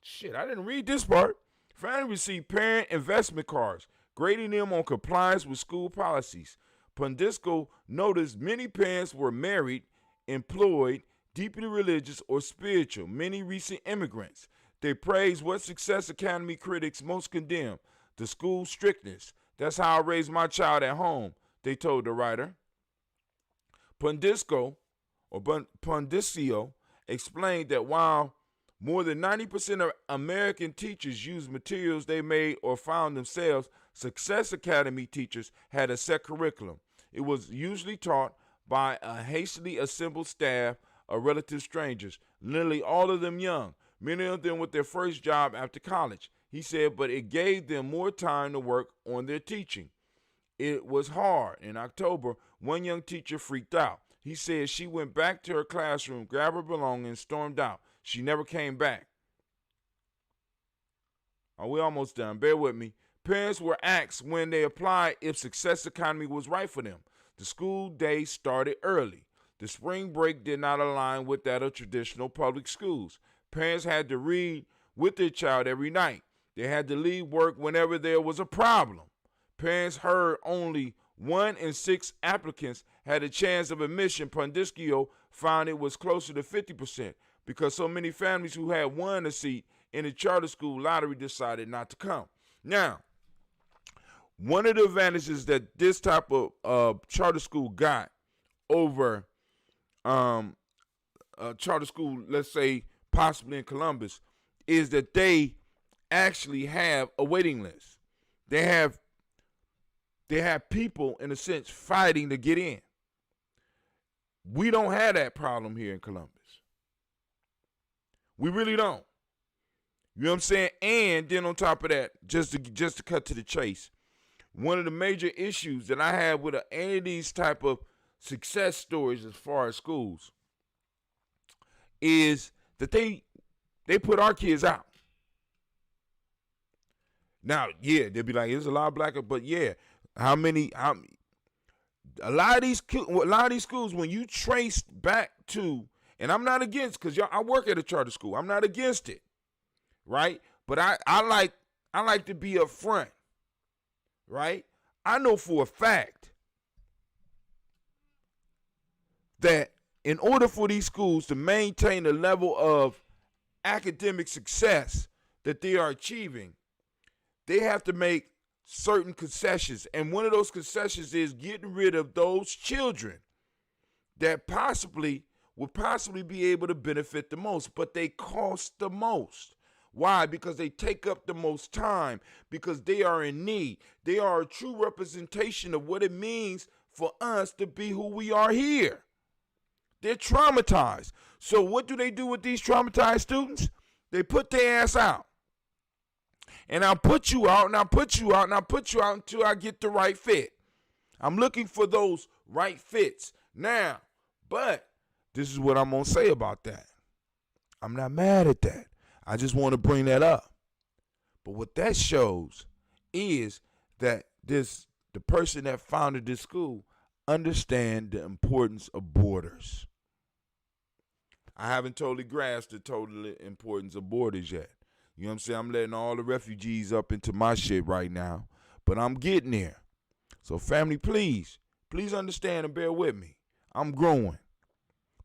Shit, I didn't read this part. Families receive parent investment cards, grading them on compliance with school policies. Pandisco noticed many parents were married, employed, deeply religious, or spiritual, many recent immigrants. They praised what Success Academy critics most condemn, the school strictness. That's how I raised my child at home, they told the writer. Pandisco explained that while more than 90% of American teachers use materials they made or found themselves, Success Academy teachers had a set curriculum. It was usually taught by a hastily assembled staff of relative strangers, nearly all of them young, many of them with their first job after college. He said, but it gave them more time to work on their teaching. It was hard. In October, one young teacher freaked out. He said she went back to her classroom, grabbed her belongings, and stormed out. She never came back. Are we almost done? Bear with me. Parents were asked when they applied if Success Academy was right for them. The school day started early. The spring break did not align with that of traditional public schools. Parents had to read with their child every night. They had to leave work whenever there was a problem. Parents heard only 1 in 6 applicants had a chance of admission. Pandiscio found it was closer to 50% because so many families who had won a seat in the charter school lottery decided not to come. Now, one of the advantages that this type of charter school got over charter school, let's say possibly in Columbus, is that they actually have a waiting list. They have people, in a sense, fighting to get in. We don't have that problem here in Columbus. We really don't. You know what I'm saying? And then on top of that, just to cut to the chase, one of the major issues that I have with any of these type of success stories as far as schools is that they put our kids out. Now, yeah, they'll be like, there's a lot of black, but yeah, a lot of these schools, when you trace back to, and I'm not against, because I work at a charter school, I'm not against it, right? But I like to be upfront, right? I know for a fact that in order for these schools to maintain the level of academic success that they are achieving, they have to make certain concessions. And one of those concessions is getting rid of those children that would possibly be able to benefit the most, but they cost the most. Why? Because they take up the most time, because they are in need. They are a true representation of what it means for us to be who we are here. They're traumatized. So what do they do with these traumatized students? They put their ass out. And I'll put you out, and I'll put you out, and I'll put you out until I get the right fit. I'm looking for those right fits. Now, but this is what I'm going to say about that. I'm not mad at that. I just want to bring that up. But what that shows is that the person that founded this school understand the importance of borders. I haven't totally grasped the total importance of borders yet. You know what I'm saying? I'm letting all the refugees up into my shit right now, but I'm getting there. So family, please understand and bear with me. I'm growing.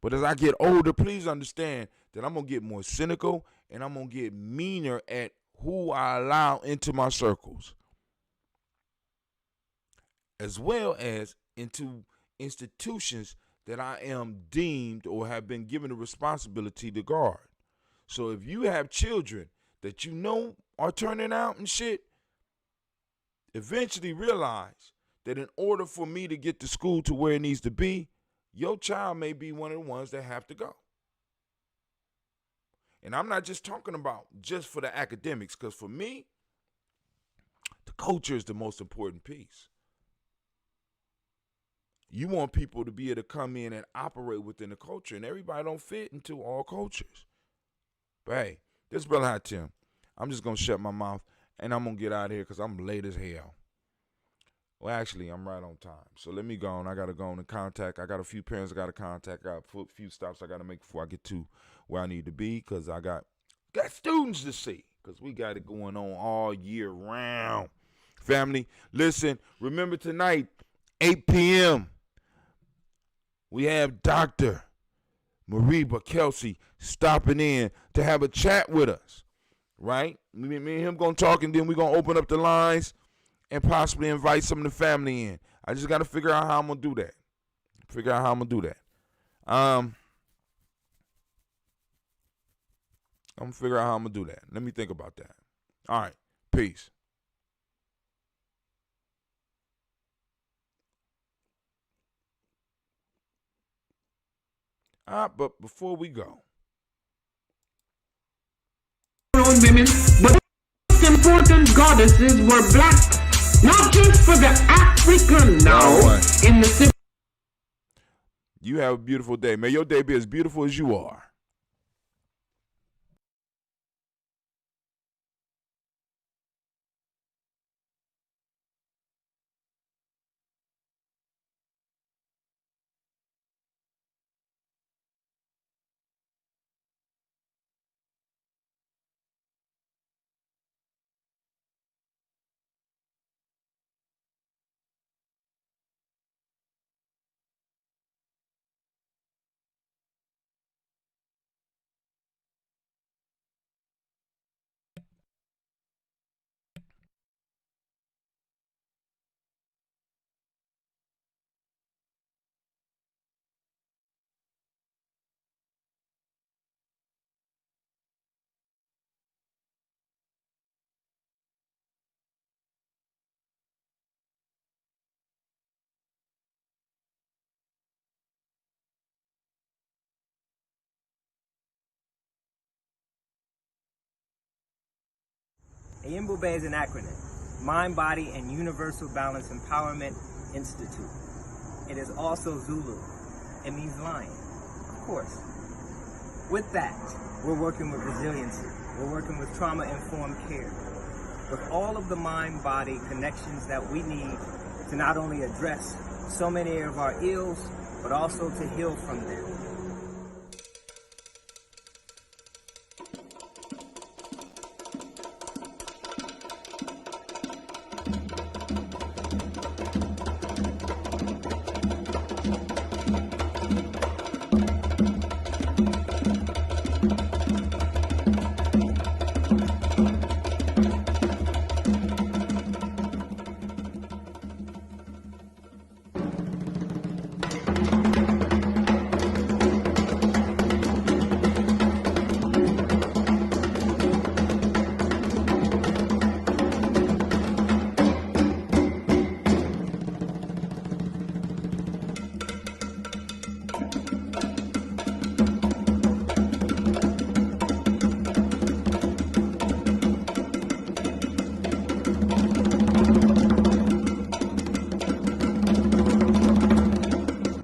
But as I get older, please understand that I'm going to get more cynical and I'm going to get meaner at who I allow into my circles. as well as into institutions that I am deemed or have been given the responsibility to guard. So if you have children that you know are turning out and shit, eventually realize that in order for me to get the school to where it needs to be, your child may be one of the ones that have to go. And I'm not just talking about just for the academics, because for me, the culture is the most important piece. You want people to be able to come in and operate within the culture, and everybody don't fit into all cultures. But hey, this brother Hot Tim, I'm just going to shut my mouth, and I'm going to get out of here because I'm late as hell. Well, actually, I'm right on time. So let me go on. I got to go on and contact. I got a few parents I got to contact. I got a few stops I got to make before I get to where I need to be, because I got students to see, because we got it going on all year round. Family, listen, remember tonight, 8 p.m., we have Dr. Mariba Kelsey stopping in to have a chat with us, right? Me and him going to talk, and then we're going to open up the lines and possibly invite some of the family in. I just got to figure out how I'm going to do that. I'm going to figure out how I'm going to do that. Let me think about that. All right. Peace. But before we go, Women, but most important goddesses were black, not just for the African now. In the you have a beautiful day. May your day be as beautiful as you are. Ayimbobe is an acronym, Mind, Body, and Universal Balance Empowerment Institute. It is also Zulu. It means lion, of course. With that, we're working with resiliency. We're working with trauma-informed care. With all of the mind-body connections that we need to not only address so many of our ills, but also to heal from them.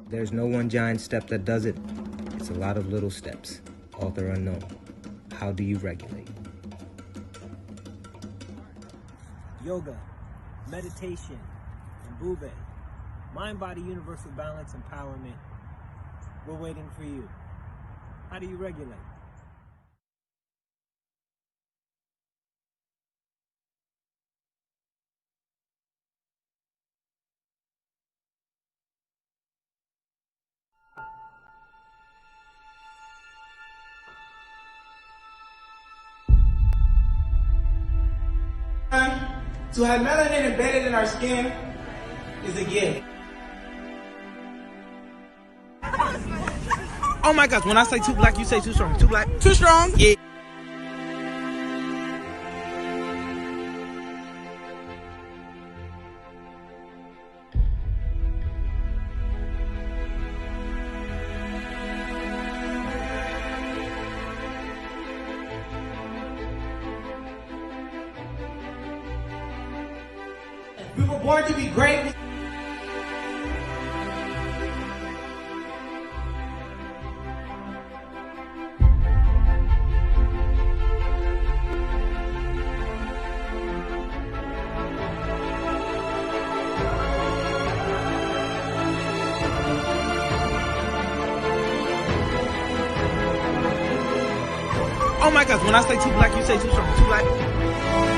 There's no one giant step that does it. It's a lot of little steps. Author unknown. How do you regulate? Yoga, meditation, and Bube. Mind, body, universal balance, empowerment. We're waiting for you. How do you regulate? To have melanin embedded in our skin is a gift. Oh my gosh, when I say too black, you say too strong. Too black? Too strong? Yeah. We were born to be great. Oh my gosh, when I say too black, you say too strong. Too black?